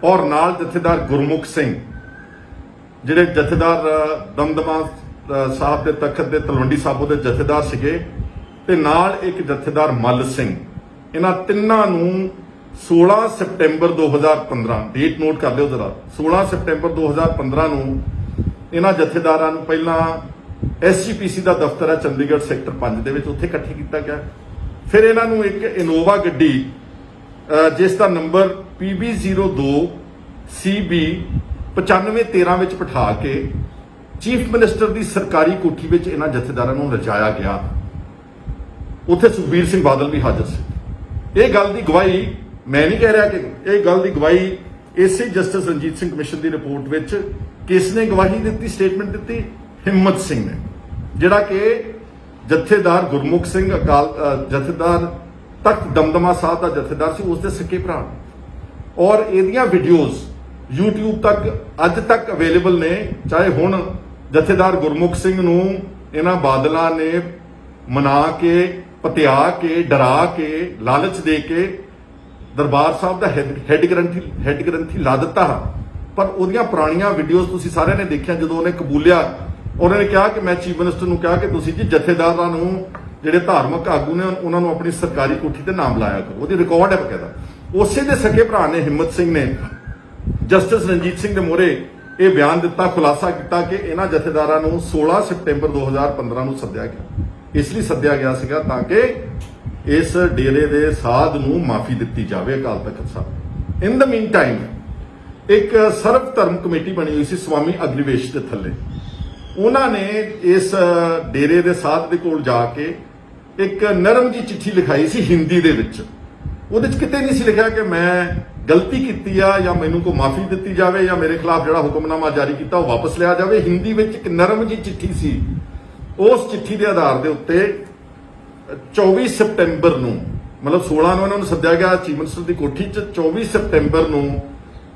ਔਰ ਨਾਲ ਜਥੇਦਾਰ ਗੁਰਮੁਖ ਸਿੰਘ, ਜਿਹੜੇ ਜਥੇਦਾਰ ਦਮਦਮਾ ਸਾਹਿਬ ਦੇ ਤਖਤ ਦੇ ਤਲਵੰਡੀ ਸਾਬੋ ਦੇ ਜਥੇਦਾਰ ਸੀਗੇ, ਤੇ ਨਾਲ ਇੱਕ ਜਥੇਦਾਰ ਮੱਲ ਸਿੰਘ, ਇਹਨਾਂ ਤਿੰਨਾਂ ਨੂੰ 16 ਸਤੰਬਰ 2015 ਡੇਟ ਨੋਟ ਕਰ ਲਿਓ ਜ਼ਰਾ 16 ਸਤੰਬਰ 2015 ਨੂੰ ਇਹਨਾਂ ਜਥੇਦਾਰਾਂ ਨੂੰ ਪਹਿਲਾਂ SGPC ਦਾ ਦਫ਼ਤਰ ਹੈ ਚੰਡੀਗੜ੍ਹ ਸੈਕਟਰ 5 ਦੇ ਵਿੱਚ ਉੱਥੇ ਇਕੱਠੇ ਕੀਤਾ ਗਿਆ। ਫਿਰ ਇਹਨਾਂ ਨੂੰ ਇੱਕ ਇਨੋਵਾ ਗੱਡੀ ਜਿਸ ਦਾ ਨੰਬਰ PB02 CB 9513 ਵਿੱਚ ਬਿਠਾ ਕੇ ਚੀਫ ਮਿਨਿਸਟਰ ਦੀ ਸਰਕਾਰੀ ਕੋਠੀ ਵਿੱਚ ਇਹਨਾਂ ਜਥੇਦਾਰਾਂ ਨੂੰ ਰਚਾਇਆ ਗਿਆ। ਉੱਥੇ ਸੁਖਬੀਰ ਸਿੰਘ ਬਾਦਲ ਵੀ ਹਾਜ਼ਰ ਸੀ। ਇਹ ਗੱਲ ਦੀ ਗਵਾਹੀ ਮੈਂ ਨਹੀਂ ਕਹਿ ਰਿਹਾ ਕਿ ਇਹ ਗੱਲ ਦੀ ਗਵਾਹੀ ਇਸੇ ਜਸਟਿਸ ਰਣਜੀਤ ਸਿੰਘ ਕਮਿਸ਼ਨ ਦੀ ਰਿਪੋਰਟ ਵਿੱਚ ਕਿਸ ਨੇ ਗਵਾਹੀ ਦਿੱਤੀ, ਸਟੇਟਮੈਂਟ ਦਿੱਤੀ? ਹਿੰਮਤ ਸਿੰਘ ਨੇ, ਜਿਹੜਾ ਕਿ ਜਥੇਦਾਰ ਗੁਰਮੁਖ ਸਿੰਘ ਜਥੇਦਾਰ ਤਖਤ ਦਮਦਮਾ ਸਾਹਿਬ ਦਾ ਜਥੇਦਾਰ ਸੀ, ਉਸ ਦੇ ਸਕੇ ਭਰਾ। ਔਰ ਇਹਦੀਆਂ ਵੀਡੀਓਜ਼ YouTube ਤੱਕ ਅੱਜ ਤੱਕ ਅਵੇਲੇਬਲ ਨੇ। ਚਾਹੇ ਹੁਣ ਜਥੇਦਾਰ ਗੁਰਮੁਖ ਸਿੰਘ ਨੂੰ ਇਹਨਾਂ ਬਾਦਲਾਂ ਨੇ ਮਨਾ ਕੇ, ਪਤਿਆ ਕੇ, ਡਰਾ ਕੇ, ਲਾਲਚ ਦੇ ਕੇ ਦਰਬਾਰ ਸਾਹਿਬ ਦਾ ਹੈੱਡ ਗ੍ਰੰਥੀ ਲਾ ਦਿੱਤਾ। ਪਰ ਉਹਦੀਆਂ ਪੁਰਾਣੀਆਂ ਵੀਡੀਓਜ਼ ਤੁਸੀਂ ਸਾਰਿਆਂ ਨੇ ਦੇਖਿਆ। ਜਦੋਂ ਉਹਨੇ ਕਬੂਲਿਆ, ਉਹਨਾਂ ਨੇ ਕਿਹਾ ਕਿ ਮੈਂ ਚੀਫ ਮਿਨਿਸਟਰ ਨੂੰ ਕਿਹਾ ਕਿ ਤੁਸੀਂ ਜੀ ਜਥੇਦਾਰਾਂ ਨੂੰ, ਜਿਹੜੇ ਧਾਰਮਿਕ ਆਗੂ ਨੇ, ਉਹਨਾਂ ਨੂੰ ਆਪਣੀ ਸਰਕਾਰੀ ਕੋਠੀ ਤੇ ਨਾਮ ਲਾਇਆ ਕਰੋ। ਉਹਦੀ ਰਿਕਾਰਡ ਹੈ ਬਕਾਇਦਾ। ਉਸੇ ਦੇ ਸਕੇ ਭਰਾ ਨੇ ਹਿੰਮਤ ਸਿੰਘ ਨੇ ਜਸਟਿਸ ਰਣਜੀਤ ਸਿੰਘ ਦੇ ਮੂਹਰੇ ਇਹ ਬਿਆਨ ਦਿੱਤਾ, ਖੁਲਾਸਾ ਕੀਤਾ ਕਿ ਇਹਨਾਂ ਜਥੇਦਾਰਾਂ ਨੂੰ 16 ਸਤੰਬਰ 2015 ਨੂੰ ਸੱਦਿਆ ਗਿਆ। ਇਸ ਲਈ ਸੱਦਿਆ ਗਿਆ ਸੀਗਾ ਤਾਂ ਕਿ ਇਸ ਡੇਰੇ ਦੇ ਸਾਧ ਨੂੰ ਮਾਫੀ ਦਿੱਤੀ ਜਾਵੇ ਅਕਾਲ ਤਖਤ ਸਾਹਿਬ। ਇਨ ਦ ਮੀਨ ਟਾਈਮ ਇੱਕ ਸਰਵ ਧਰਮ ਕਮੇਟੀ ਬਣੀ ਹੋਈ ਸੀ ਸਵਾਮੀ ਅਗਨੀਵੇਸ਼ ਦੇ ਥੱਲੇ। ਉਹਨਾਂ ਨੇ ਇਸ ਡੇਰੇ ਦੇ ਸਾਧ ਦੇ ਕੋਲ ਜਾ ਕੇ ਇੱਕ ਨਰਮ ਜੀ ਚਿੱਠੀ ਲਿਖਾਈ ਸੀ ਹਿੰਦੀ ਦੇ ਵਿੱਚ। ਉਹਦੇ 'ਚ ਕਿਤੇ ਨਹੀਂ ਸੀ ਲਿਖਿਆ ਕਿ ਮੈਂ ਗਲਤੀ ਕੀਤੀ ਆ ਜਾਂ ਮੈਨੂੰ ਕੋਈ ਮਾਫੀ ਦਿੱਤੀ ਜਾਵੇ ਜਾਂ ਮੇਰੇ ਖਿਲਾਫ ਜਿਹੜਾ ਹੁਕਮਨਾਮਾ ਜਾਰੀ ਕੀਤਾ ਉਹ ਵਾਪਸ ਲਿਆ ਜਾਵੇ। ਹਿੰਦੀ ਵਿੱਚ ਇੱਕ ਨਰਮ ਜੀ ਚਿੱਠੀ ਸੀ। ਉਸ ਚਿੱਠੀ ਦੇ ਆਧਾਰ ਦੇ ਉੱਤੇ 24 ਸਤੰਬਰ ਨੂੰ, ਮਤਲਬ 16 ਨੂੰ ਇਹਨਾਂ ਨੂੰ ਸੱਦਿਆ ਗਿਆ ਚੀਫ ਮਿਨਿਸਟਰ ਦੀ ਕੋਠੀ 'ਚ। 24 ਸਤੰਬਰ ਨੂੰ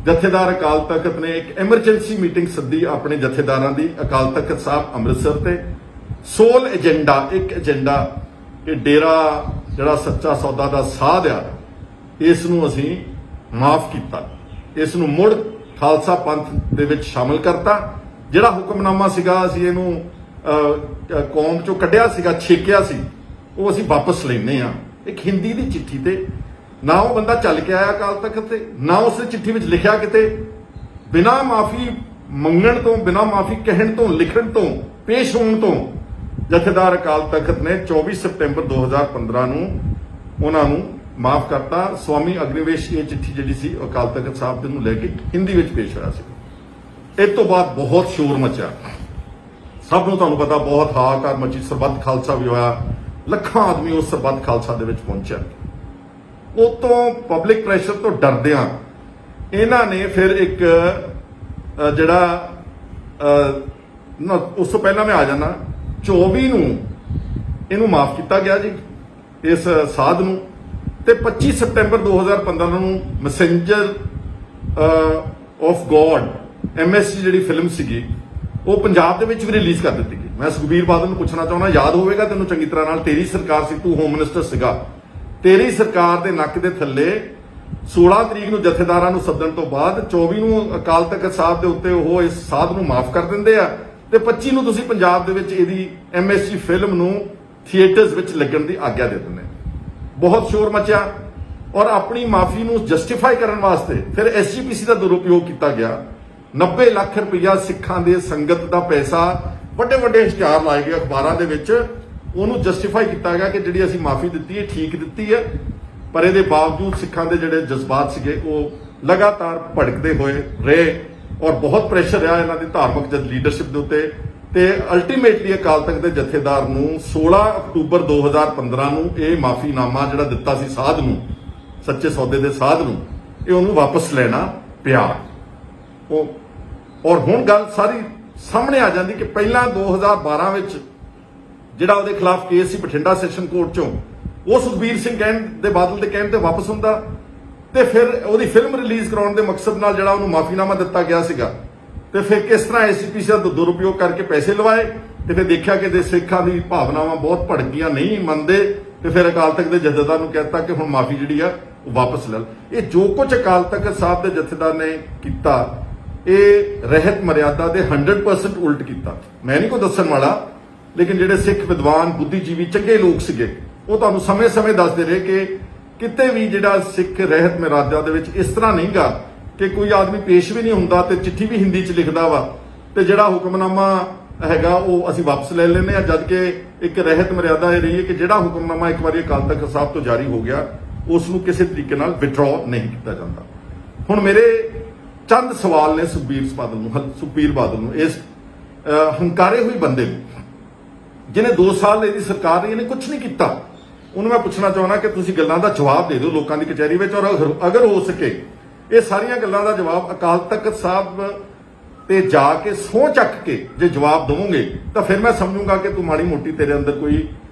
ਜਥੇਦਾਰ ਅਕਾਲ ਤਖਤ ਨੇ ਇੱਕ ਐਮਰਜੈਂਸੀ ਮੀਟਿੰਗ ਸੱਦੀ ਆਪਣੇ ਜਥੇਦਾਰਾਂ ਦੀ ਅਕਾਲ ਤਖਤ ਸਾਹਿਬ ਅੰਮ੍ਰਿਤਸਰ ਤੇ। ਸੋਲ ਏਜੰਡਾ, ਇੱਕ ਏਜੰਡਾ ਕਿ ਡੇਰਾ ਜਿਹੜਾ ਸੱਚਾ ਸੌਦਾ ਦਾ ਸਾਧ ਆ, ਇਸ ਨੂੰ ਅਸੀਂ ਮਾਫ ਕੀਤਾ, ਇਸ ਨੂੰ ਮੁੜ ਖਾਲਸਾ ਪੰਥ ਦੇ ਵਿੱਚ ਸ਼ਾਮਲ ਕਰਤਾ। ਜਿਹੜਾ ਹੁਕਮਨਾਮਾ ਸੀਗਾ ਅਸੀਂ ਇਹਨੂੰ ਕੌਮ ਚੋਂ ਕੱਢਿਆ ਸੀਗਾ, ਛੇਕਿਆ ਸੀ, ਉਹ ਅਸੀਂ ਵਾਪਸ ਲੈਨੇ ਆ। ਇੱਕ ਹਿੰਦੀ ਦੀ ਚਿੱਠੀ ਤੇ ਨਾ ਉਹ ਬੰਦਾ ਚੱਲ ਕੇ ਆਇਆ ਅਕਾਲ ਤਖਤ ਤੇ, ਨਾ ਉਸ ਚਿੱਠੀ ਵਿੱਚ ਲਿਖਿਆ ਕਿਤੇ ਬਿਨਾਂ ਮਾਫੀ ਮੰਗਣ ਤੋਂ, ਬਿਨਾਂ ਮਾਫੀ ਕਹਿਣ ਤੋਂ, ਲਿਖਣ ਤੋਂ, ਪੇਸ਼ ਹੋਣ ਤੋਂ ਜਥੇਦਾਰ ਅਕਾਲ ਤਖਤ ਨੇ 24 ਸਤੰਬਰ 2015 ਨੂੰ ਉਹਨਾਂ ਨੂੰ ਮਾਫ ਕਰਤਾ। ਸਵਾਮੀ ਅਗਨੀਵੇਸ਼ ਇਹ ਚਿੱਠੀ ਜਿਹੜੀ ਸੀ ਅਕਾਲ ਤਖਤ ਸਾਹਿਬ ਦੇ ਨੂੰ ਲੈ ਕੇ ਹਿੰਦੀ ਵਿੱਚ ਪੇਸ਼ ਹੋਇਆ ਸੀ। ਇਸ ਤੋਂ ਬਾਅਦ ਬਹੁਤ ਸ਼ੋਰ ਮਚਿਆ, ਸਭ ਨੂੰ ਤੁਹਾਨੂੰ ਪਤਾ, ਬਹੁਤ ਹਾਹਾਕਾਰ ਮਚੀ। ਸਰਬੱਤ ਖਾਲਸਾ ਵੀ ਹੋਇਆ, ਲੱਖਾਂ ਆਦਮੀ ਉਸ ਸਰਬੱਤ ਖਾਲਸਾ ਦੇ ਵਿੱਚ ਪਹੁੰਚਿਆ। ਉਤੋਂ ਪਬਲਿਕ ਪ੍ਰੈਸ਼ਰ ਤੋਂ ਡਰਦਿਆਂ ਇਹਨਾਂ ਨੇ ਫਿਰ ਇੱਕ ਜਿਹੜਾ ਉਸ ਤੋਂ ਪਹਿਲਾਂ ਮੈਂ ਆ ਜਾਣਾ, 24 ਨੂੰ ਇਹਨੂੰ ਮਾਫ ਕੀਤਾ ਗਿਆ ਜੀ ਇਸ ਸਾਧ ਨੂੰ, ਤੇ 25 ਸਤੰਬਰ 2015 ਨੂੰ ਮੈਸੇਂਜਰ ਆਫ ਗੋਡ MSG ਜਿਹੜੀ ਫਿਲਮ ਸੀਗੀ ਉਹ ਪੰਜਾਬ ਦੇ ਵਿੱਚ ਵੀ ਰਿਲੀਜ਼ ਕਰ ਦਿੱਤੀ ਗਈ। ਮੈਂ ਸੁਖਬੀਰ ਬਾਦਲ ਨੂੰ ਪੁੱਛਣਾ ਚਾਹੁੰਦਾ, ਯਾਦ ਹੋਵੇਗਾ ਤੈਨੂੰ ਚੰਗੀ ਤਰ੍ਹਾਂ ਨਾਲ, ਤੇਰੀ ਸਰਕਾਰ ਸੀ, ਤੂੰ ਹੋਮ ਮਿਨਿਸਟਰ ਸੀਗਾ, ਤੇਰੀ ਸਰਕਾਰ ਦੇ ਨੱਕ ਦੇ ਥੱਲੇ 16 ਤਰੀਕ ਨੂੰ ਜਥੇਦਾਰਾਂ ਨੂੰ ਸੱਦਣ ਤੋਂ ਬਾਅਦ 24 ਨੂੰ ਅਕਾਲ ਤਖਤ ਸਾਹਿਬ ਦੇ ਉੱਤੇ ਉਹ ਇਸ ਸਾਧ ਨੂੰ ਮਾਫ ਕਰ ਦਿੰਦੇ ਆ, ਤੇ 25 ਨੂੰ ਤੁਸੀਂ ਪੰਜਾਬ ਦੇ ਵਿੱਚ ਇਹਦੀ MSG ਫਿਲਮ ਨੂੰ ਥੀਏਟਰਸ ਵਿੱਚ ਲੱਗਣ ਦੀ ਆਗਿਆ ਦੇ ਦਿੰਦੇ। ਬਹੁਤ ਸ਼ੋਰ ਮਚਿਆ ਔਰ ਆਪਣੀ ਮਾਫੀ ਨੂੰ ਜਸਟੀਫਾਈ ਕਰਨ ਵਾਸਤੇ ਫਿਰ SGPC ਦਾ ਦੁਰਉਪਯੋਗ ਕੀਤਾ ਗਿਆ। 90 ਲੱਖ ਰੁਪਇਆ ਸਿੱਖਾਂ ਦੇ ਸੰਗਤ ਦਾ ਪੈਸਾ, ਵੱਡੇ ਵੱਡੇ ਇਸ਼ਤਿਹਾਰ ਲਾਏ ਗਏ ਅਖਬਾਰਾਂ ਦੇ ਵਿੱਚ, ਉਹਨੂੰ ਜਸਟੀਫਾਈ ਕੀਤਾ ਗਿਆ ਕਿ ਜਿਹੜੀ ਅਸੀਂ ਮਾਫੀ ਦਿੱਤੀ ਹੈ ਠੀਕ ਦਿੱਤੀ ਹੈ। ਪਰ ਇਹਦੇ ਬਾਵਜੂਦ ਸਿੱਖਾਂ ਦੇ ਜਿਹੜੇ ਜਜ਼ਬਾਤ ਸੀਗੇ ਉਹ ਲਗਾਤਾਰ ਭੜਕਦੇ ਹੋਏ ਰਹੇ ਔਰ ਬਹੁਤ ਪ੍ਰੈਸ਼ਰ ਰਿਹਾ ਇਹਨਾਂ ਦੀ ਧਾਰਮਿਕ ਲੀਡਰਸ਼ਿਪ ਦੇ ਉੱਤੇ। ਤੇ ਅਲਟੀਮੇਟਲੀ ਅਕਾਲ ਤਖਤ ਦੇ ਜਥੇਦਾਰ ਨੂੰ 16 ਅਕਤੂਬਰ 2015 ਨੂੰ ਇਹ ਮਾਫੀਨਾਮਾ ਜਿਹੜਾ ਦਿੱਤਾ ਸੀ ਸਾਧ ਨੂੰ, ਸੱਚੇ ਸੌਦੇ ਦੇ ਸਾਧ ਨੂੰ, ਇਹ ਉਹਨੂੰ ਵਾਪਸ ਲੈਣਾ ਪਿਆ। ਔਰ ਹੁਣ ਗੱਲ ਸਾਰੀ ਸਾਹਮਣੇ ਆ ਜਾਂਦੀ ਕਿ ਪਹਿਲਾਂ 2012 ਵਿੱਚ ਜਿਹੜਾ ਉਹਦੇ ਖਿਲਾਫ ਕੇਸ ਸੀ ਬਠਿੰਡਾ ਸੈਸ਼ਨ ਕੋਰਟ ਚੋਂ, ਉਹ ਸੁਖਬੀਰ ਸਿੰਘ ਦੇ ਬਾਦਲ ਦੇ ਕਹਿਣ ਤੇ ਵਾਪਸ ਹੁੰਦਾ, ਤੇ ਫਿਰ ਉਹਦੀ ਫਿਲਮ ਰਿਲੀਜ਼ ਕਰਾਉਣ ਦੇ ਮਕਸਦ ਨਾਲ ਜਿਹੜਾ ਉਹਨੂੰ ਮਾਫੀਨਾਮਾ ਦਿੱਤਾ ਗਿਆ ਸੀਗਾ, ਤੇ ਫਿਰ ਕਿਸ ਤਰ੍ਹਾਂ SGPC ਦਾ ਦੁਰਉਪਯੋਗ ਕਰਕੇ ਪੈਸੇ ਲਵਾਏ, ਤੇ ਫਿਰ ਦੇਖਿਆ ਕਿ ਸਿੱਖਾਂ ਦੀ ਭਾਵਨਾਵਾਂ ਬਹੁਤ ਭੜਕ ਗਈਆਂ, ਨਹੀਂ ਮੰਨਦੇ, ਤੇ ਫਿਰ ਅਕਾਲ ਤਖਤ ਦੇ ਜਥੇਦਾਰ ਨੂੰ ਕਹਿਤਾ ਕਿ ਹੁਣ ਮਾਫੀ ਜਿਹੜੀ ਆ ਉਹ ਵਾਪਸ ਲੈ। ਇਹ ਜੋ ਕੁਝ ਅਕਾਲ ਤਖਤ ਸਾਹਿਬ ਦੇ ਜਥੇਦਾਰ ਨੇ ਕੀਤਾ, ਇਹ ਰਹਿਤ ਮਰਿਆਦਾ ਦੇ 100% ਉਲਟ ਕੀਤਾ। ਮੈਂ ਨਹੀਂ ਕੋਈ ਦੱਸਣ ਵਾਲਾ, ਲੇਕਿਨ ਜਿਹੜੇ ਸਿੱਖ ਵਿਦਵਾਨ, ਬੁੱਧੀਜੀਵੀ, ਚੰਗੇ ਲੋਕ ਸੀਗੇ, ਉਹ ਤੁਹਾਨੂੰ ਸਮੇਂ-ਸਮੇਂ ਦੱਸਦੇ ਰਹੇ ਕਿ ਕਿਤੇ ਵੀ ਜਿਹੜਾ ਸਿੱਖ ਰਹਿਤ ਮਰਾਦਾ ਦੇ ਵਿੱਚ ਇਸ ਤਰ੍ਹਾਂ ਨਹੀਂਗਾ ਕਿ ਕੋਈ ਆਦਮੀ ਪੇਸ਼ ਵੀ ਨਹੀਂ ਹੁੰਦਾ ਤੇ ਚਿੱਠੀ ਵੀ ਹਿੰਦੀ 'ਚ ਲਿਖਦਾ ਵਾ ਤੇ ਜਿਹੜਾ ਹੁਕਮਨਾਮਾ ਹੈਗਾ ਉਹ ਅਸੀਂ ਵਾਪਸ ਲੈ ਲੈਂਦੇ ਆ, ਜਦ ਕਿ ਇੱਕ ਰਹਿਤ ਮਰਿਆਦਾ ਇਹ ਰਹੀ ਹੈ ਕਿ ਜਿਹੜਾ ਹੁਕਮਨਾਮਾ ਇੱਕ ਵਾਰੀ ਅਕਾਲ ਤਖਤ ਸਾਹਿਬ ਤੋਂ ਜਾਰੀ ਹੋ ਗਿਆ ਉਸ ਨੂੰ ਕਿਸੇ ਤਰੀਕੇ ਨਾਲ ਵਿਡਰਾਅ ਨਹੀਂ ਕੀਤਾ ਜਾਂਦਾ। ਹੁਣ ਮੇਰੇ ਚੰਦ ਸਵਾਲ ਨੇ ਸੁਖਬੀਰ ਬਾਦਲ ਨੂੰ ਇਸ ਹੰਕਾਰੇ ਹੋਏ ਬੰਦੇ ਨੂੰ, ਜਿਹਨੇ 2 ਸਾਲ ਇਹਦੀ ਸਰਕਾਰ ਰਹੀ, ਇਹਨੇ ਕੁਝ ਨਹੀਂ ਕੀਤਾ। ਉਹਨੂੰ ਮੈਂ ਪੁੱਛਣਾ ਚਾਹੁੰਦਾ ਕਿ ਤੁਸੀਂ ਗੱਲਾਂ ਦਾ ਜਵਾਬ ਦੇ ਦਿਓ ਲੋਕਾਂ ਦੀ ਕਚਹਿਰੀ ਵਿੱਚ, ਔਰ ਅਗਰ ਹੋ ਸਕੇ ਇਹ ਸਾਰੀਆਂ ਗੱਲਾਂ ਦਾ ਜਵਾਬ ਅਕਾਲ ਤਖਤ ਸਾਹਿਬ ਤੇ ਜਾ ਕੇ ਸਹੁੰ ਚੱਕ ਕੇ ਜੇ ਜਵਾਬ ਦੇਵੋਗੇ ਤਾਂ ਫਿਰ ਮੈਂ ਸਮਝੂੰਗਾ ਕਿ ਤੂੰ ਮਾੜੀ ਮੋਟੀ ਤੇਰੇ ਅੰਦਰ ਕੋਈ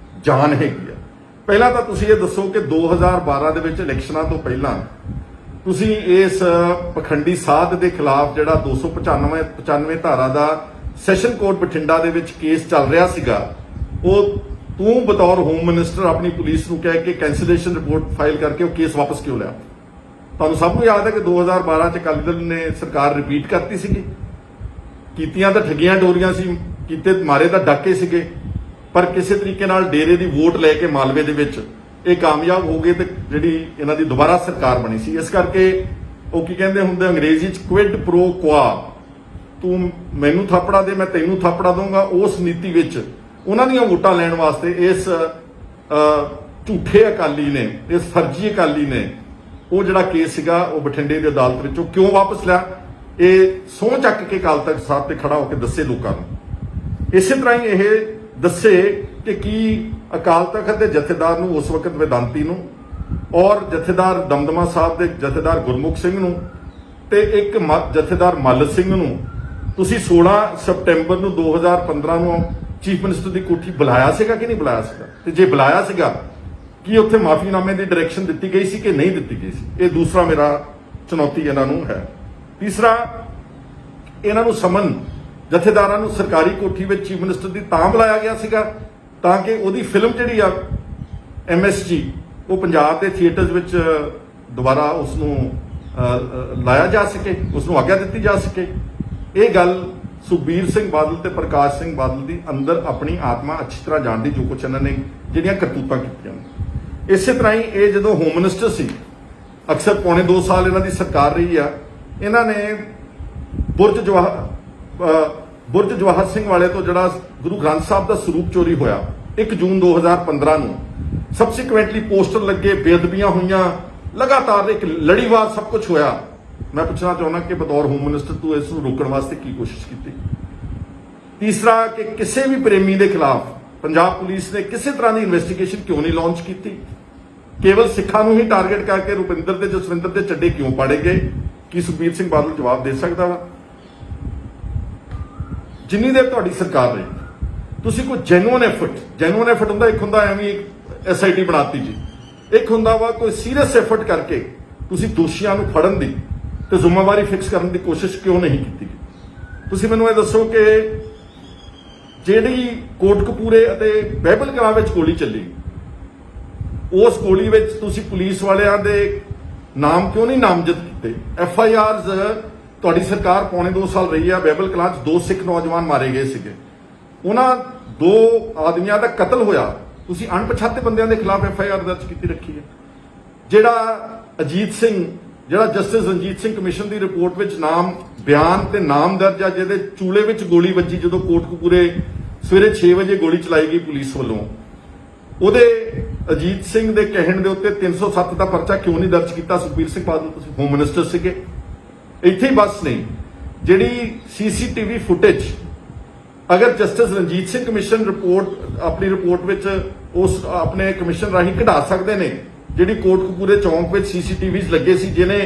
ਜਾਨ ਹੈਗੀ ਆ। ਪਹਿਲਾਂ ਤਾਂ ਤੁਸੀਂ ਇਹ ਦੱਸੋ ਕਿ 2012 ਦੇ ਵਿੱਚ ਇਲੈਕਸ਼ਨਾਂ ਤੋਂ ਪਹਿਲਾਂ ਤੁਸੀਂ ਇਸ ਪਖੰਡੀ ਸਾਧ ਦੇ ਖਿਲਾਫ ਜਿਹੜਾ 295 ਧਾਰਾ ਦਾ ਸੈਸ਼ਨ ਕੋਰਟ ਬਠਿੰਡਾ ਦੇ ਵਿੱਚ ਕੇਸ ਚੱਲ ਰਿਹਾ ਸੀਗਾ, ਉਹ ਤੂੰ ਬਤੌਰ ਹੋਮ ਮਿਨਿਸਟਰ ਆਪਣੀ ਪੁਲਿਸ ਨੂੰ ਕਹਿ ਕੇ ਕੈਂਸਲੇਸ਼ਨ ਰਿਪੋਰਟ ਫਾਈਲ ਕਰਕੇ ਉਹ ਕੇਸ ਵਾਪਸ ਕਿਉਂ ਲਿਆ? ਤੁਹਾਨੂੰ ਸਭ ਨੂੰ ਯਾਦ ਹੈ ਕਿ 2012 ਚ ਅਕਾਲੀ ਦਲ ਨੇ ਸਰਕਾਰ ਰਿਪੀਟ ਕਰਤੀ ਸੀਗੀ, ਕੀਤੀਆਂ ਤਾਂ ਠੱਗੀਆਂ ਟੋਰੀਆਂ ਸੀ, ਕੀਤੇ ਮਾਰੇ ਤਾਂ ਡਾਕੇ ਸੀਗੇ, ਪਰ ਕਿਸੇ ਤਰੀਕੇ ਨਾਲ ਡੇਰੇ ਦੀ ਵੋਟ ਲੈ ਕੇ ਮਾਲਵੇ ਦੇ ਵਿੱਚ ਇਹ ਕਾਮਯਾਬ ਹੋ ਗਏ ਤੇ ਜਿਹੜੀ ਇਹਨਾਂ ਦੀ ਦੁਬਾਰਾ ਸਰਕਾਰ ਬਣੀ ਸੀ। ਇਸ ਕਰਕੇ ਉਹ ਕੀ ਕਹਿੰਦੇ ਹੁੰਦੇ ਅੰਗਰੇਜ਼ੀ ਚ ਕੁਇਡ ਪ੍ਰੋ ਕੁਆ, ਤੂੰ ਮੈਨੂੰ ਥਾਪੜਾ ਦੇ ਮੈਂ ਤੈਨੂੰ ਥਾਪੜਾ ਦਊਂਗਾ, ਉਸ ਨੀਤੀ ਵਿੱਚ ਉਹਨਾਂ ਦੀਆਂ ਵੋਟਾਂ ਲੈਣ ਵਾਸਤੇ ਇਸ ਝੂਠੇ ਅਕਾਲੀ ਨੇ, ਇਸ ਫਰਜ਼ੀ ਅਕਾਲੀ ਨੇ ਉਹ ਜਿਹੜਾ ਕੇਸ ਸੀਗਾ ਉਹ ਬਠਿੰਡੇ ਦੀ ਅਦਾਲਤ ਵਿੱਚੋਂ ਕਿਉਂ ਵਾਪਸ ਲਿਆ, ਇਹ ਸਹੁੰ ਚੱਕ ਕੇ ਅਕਾਲ ਤਖਤ ਸਾਹਿਬ ਤੇ ਖੜਾ ਹੋ ਕੇ ਦੱਸੇ ਲੋਕਾਂ ਨੂੰ। ਇਸੇ ਤਰ੍ਹਾਂ ਹੀ ਇਹ ਦੱਸੇ ਕਿ ਕੀ ਅਕਾਲ ਤਖਤ ਦੇ ਜਥੇਦਾਰ ਨੂੰ ਉਸ ਵਕਤ ਵੇਦਾਂਤੀ ਨੂੰ ਔਰ ਜਥੇਦਾਰ ਦਮਦਮਾ ਸਾਹਿਬ ਦੇ ਜਥੇਦਾਰ ਗੁਰਮੁਖ ਸਿੰਘ ਨੂੰ ਤੇ ਇੱਕ ਜਥੇਦਾਰ ਮੱਲ ਸਿੰਘ ਨੂੰ ਤੁਸੀਂ 16 ਸਪਟੈਂਬਰ ਨੂੰ 2015 ਨੂੰ ਚੀਫ ਮਿਨਿਸਟਰ ਦੀ ਕੋਠੀ ਬੁਲਾਇਆ ਸੀਗਾ ਕਿ ਨਹੀਂ ਬੁਲਾਇਆ ਸੀਗਾ? ਤੇ ਜੇ ਬੁਲਾਇਆ ਸੀਗਾ ਕੀ ਉੱਥੇ ਮਾਫੀਨਾਮੇ ਦੀ ਡਾਇਰੈਕਸ਼ਨ ਦਿੱਤੀ ਗਈ ਸੀ ਕਿ ਨਹੀਂ ਦਿੱਤੀ ਗਈ ਸੀ? ਇਹ ਦੂਸਰਾ ਮੇਰਾ ਚੁਣੌਤੀ ਇਹਨਾਂ ਨੂੰ ਹੈ। ਤੀਸਰਾ, ਇਹਨਾਂ ਨੂੰ ਸਮਨ ਜਥੇਦਾਰਾਂ ਨੂੰ ਸਰਕਾਰੀ ਕੋਠੀ ਵਿੱਚ ਚੀਫ ਮਿਨਿਸਟਰ ਦੀ ਤਾਂ ਬੁਲਾਇਆ ਗਿਆ ਸੀਗਾ ਤਾਂ ਕਿ ਉਹਦੀ ਫਿਲਮ ਜਿਹੜੀ ਆ MSG ਉਹ ਪੰਜਾਬ ਦੇ ਥੀਏਟਰਸ ਵਿੱਚ ਦੁਬਾਰਾ ਉਸ ਨੂੰ ਲਾਇਆ ਜਾ ਸਕੇ, ਉਸ ਨੂੰ ਆਗਿਆ ਦਿੱਤੀ ਜਾ ਸਕੇ। ਇਹ ਗੱਲ ਸੁਖਬੀਰ ਸਿੰਘ ਬਾਦਲ ਤੇ ਪ੍ਰਕਾਸ਼ ਸਿੰਘ ਬਾਦਲ ਦੀ ਅੰਦਰ ਆਪਣੀ ਆਤਮਾ ਅੱਛੀ ਤਰ੍ਹਾਂ ਜਾਣਦੀ, ਜੋ ਕੁਛ ਇਹਨਾਂ ਨੇ ਜਿਹੜੀਆਂ ਕਰਤੂਤਾਂ ਕੀਤੀਆਂ। ਇਸੇ ਤਰ੍ਹਾਂ ਹੀ ਇਹ ਜਦੋਂ ਹੋਮ ਮਿਨਿਸਟਰ ਸੀ, ਅਕਸਰ ਪੌਣੇ 2 ਸਾਲ ਇਹਨਾਂ ਦੀ ਸਰਕਾਰ ਰਹੀ ਆ, ਇਹਨਾਂ ਨੇ ਬੁਰਜ ਜਵਾਹਰ ਸਿੰਘ ਵਾਲੇ ਤੋਂ ਜਿਹੜਾ ਗੁਰੂ ਗ੍ਰੰਥ ਸਾਹਿਬ ਦਾ ਸਰੂਪ ਚੋਰੀ ਹੋਇਆ 1 ਜੂਨ 2015 ਨੂੰ, ਸਬਸੀਕੁਐਂਟਲੀ ਪੋਸਟਰ ਲੱਗੇ, ਬੇਅਦਬੀਆਂ ਹੋਈਆਂ, ਲਗਾਤਾਰ ਇੱਕ ਲੜੀਵਾਰ ਸਭ ਕੁਝ ਹੋਇਆ। ਮੈਂ ਪੁੱਛਣਾ ਚਾਹੁੰਦਾ ਕਿ ਬਤੌਰ ਹੋਮ ਮਿਨਿਸਟਰ ਤੂੰ ਇਸ ਨੂੰ ਰੋਕਣ ਵਾਸਤੇ ਕੀ ਕੋਸ਼ਿਸ਼ ਕੀਤੀ? ਤੀਸਰਾ, ਕਿ ਕਿਸੇ ਵੀ ਪ੍ਰੇਮੀ ਦੇ ਖਿਲਾਫ ਪੰਜਾਬ ਪੁਲਿਸ ਨੇ ਕਿਸੇ ਤਰ੍ਹਾਂ ਦੀ ਇਨਵੈਸਟੀਗੇਸ਼ਨ ਕਿਉਂ ਨਹੀਂ ਲਾਂਚ ਕੀਤੀ? ਕੇਵਲ ਸਿੱਖਾਂ ਨੂੰ ਹੀ ਟਾਰਗੇਟ ਕਰਕੇ ਰੁਪਿੰਦਰ ਤੇ ਜਸਵਿੰਦਰ ਦੇ ਚੱਡੇ ਕਿਉਂ ਪਾੜੇ ਗਏ? ਕੀ ਸੁਖਬੀਰ ਸਿੰਘ ਬਾਦਲ ਜਵਾਬ ਦੇ ਸਕਦਾ ਵਾ? ਜਿੰਨੀ ਦੇਰ ਤੁਹਾਡੀ ਸਰਕਾਰ ਰਹੀ ਤੁਸੀਂ ਕੋਈ ਜੈਨੂਅਨ ਐਫਰਟ ਹੁੰਦਾ, ਇੱਕ ਹੁੰਦਾ ਐਵੇਂ SIT ਬਣਾਤੀ ਜੀ, ਇੱਕ ਹੁੰਦਾ ਵਾ ਕੋਈ ਸੀਰੀਅਸ ਐਫਰਟ ਕਰਕੇ ਤੁਸੀਂ ਦੋਸ਼ੀਆਂ ਨੂੰ ਫੜਨ ਦੀ ਤੇ ਜ਼ਿੰਮੇਵਾਰੀ ਫਿਕਸ ਕਰਨ ਦੀ ਕੋਸ਼ਿਸ਼ ਕਿਉਂ ਨਹੀਂ ਕੀਤੀ? ਤੁਸੀਂ ਮੈਨੂੰ ਇਹ ਦੱਸੋ ਕਿ ਜਿਹੜੀ ਕੋਟਕਪੂਰੇ ਅਤੇ ਬਾਈਬਲ ਕਲਾਂ ਵਿੱਚ ਗੋਲੀ ਚੱਲੀ, ਉਸ ਗੋਲੀ ਵਿੱਚ ਤੁਸੀਂ ਪੁਲਿਸ ਵਾਲਿਆਂ ਦੇ ਨਾਮ ਕਿਉਂ ਨਹੀਂ ਨਾਮਜ਼ਦ ਕੀਤੇ? FIRs ਤੁਹਾਡੀ ਸਰਕਾਰ ਪੌਣੇ 2 ਸਾਲ ਰਹੀ ਆ, ਬਾਈਬਲ ਕਲਾਂ 'ਚ 2 ਸਿੱਖ ਨੌਜਵਾਨ ਮਾਰੇ ਗਏ ਸੀਗੇ, ਉਹਨਾਂ 2 ਆਦਮੀਆਂ ਦਾ ਕਤਲ ਹੋਇਆ, ਤੁਸੀਂ ਅਣਪਛਾਤੇ ਬੰਦਿਆਂ ਦੇ ਖਿਲਾਫ FIR ਦਰਜ ਕੀਤੀ ਰੱਖੀ ਹੈ। ਜਿਹੜਾ ਅਜੀਤ ਸਿੰਘ, ਜਿਹੜਾ ਜਸਟਿਸ ਰਣਜੀਤ ਸਿੰਘ ਕਮਿਸ਼ਨ ਦੀ ਰਿਪੋਰਟ ਵਿੱਚ ਨਾਮ ਬਿਆਨ ਤੇ ਨਾਮ ਦਰਜ ਆ, ਜਿਹਦੇ ਚੂਲੇ ਵਿੱਚ ਗੋਲੀ ਵੱਜੀ ਜਦੋਂ ਕੋਟਕਪੂਰੇ ਸਵੇਰੇ 6 ਵਜੇ ਗੋਲੀ ਚਲਾਈ ਗਈ ਪੁਲਿਸ ਵੱਲੋਂ, ਉਹਦੇ ਅਜੀਤ ਸਿੰਘ ਦੇ ਕਹਿਣ ਦੇ ਉੱਤੇ 307 ਦਾ ਪਰਚਾ ਕਿਉਂ ਨਹੀਂ ਦਰਜ ਕੀਤਾ? ਸੁਖਬੀਰ ਸਿੰਘ ਬਾਦਲ ਤੁਸੀਂ ਹੋਮ ਮਿਨਿਸਟਰ ਸੀਗੇ। ਇੱਥੇ ਹੀ ਬਸ ਨਹੀਂ, ਜਿਹੜੀ CCTV ਫੁਟੇਜ ਅਗਰ justice Ranjit Singh commission report ਆਪਣੀ ਰਿਪੋਰਟ ਵਿੱਚ ਉਸ ਆਪਣੇ ਕਮਿਸ਼ਨ ਰਾਹੀਂ ਕਢਾ ਸਕਦੇ ਨੇ, ਜਿਹੜੀ ਕੋਟਕਪੂਰੇ ਚੌਂਕ ਵਿੱਚ CCTVs ਲੱਗੇ ਸੀ, ਜਿਹਨੇ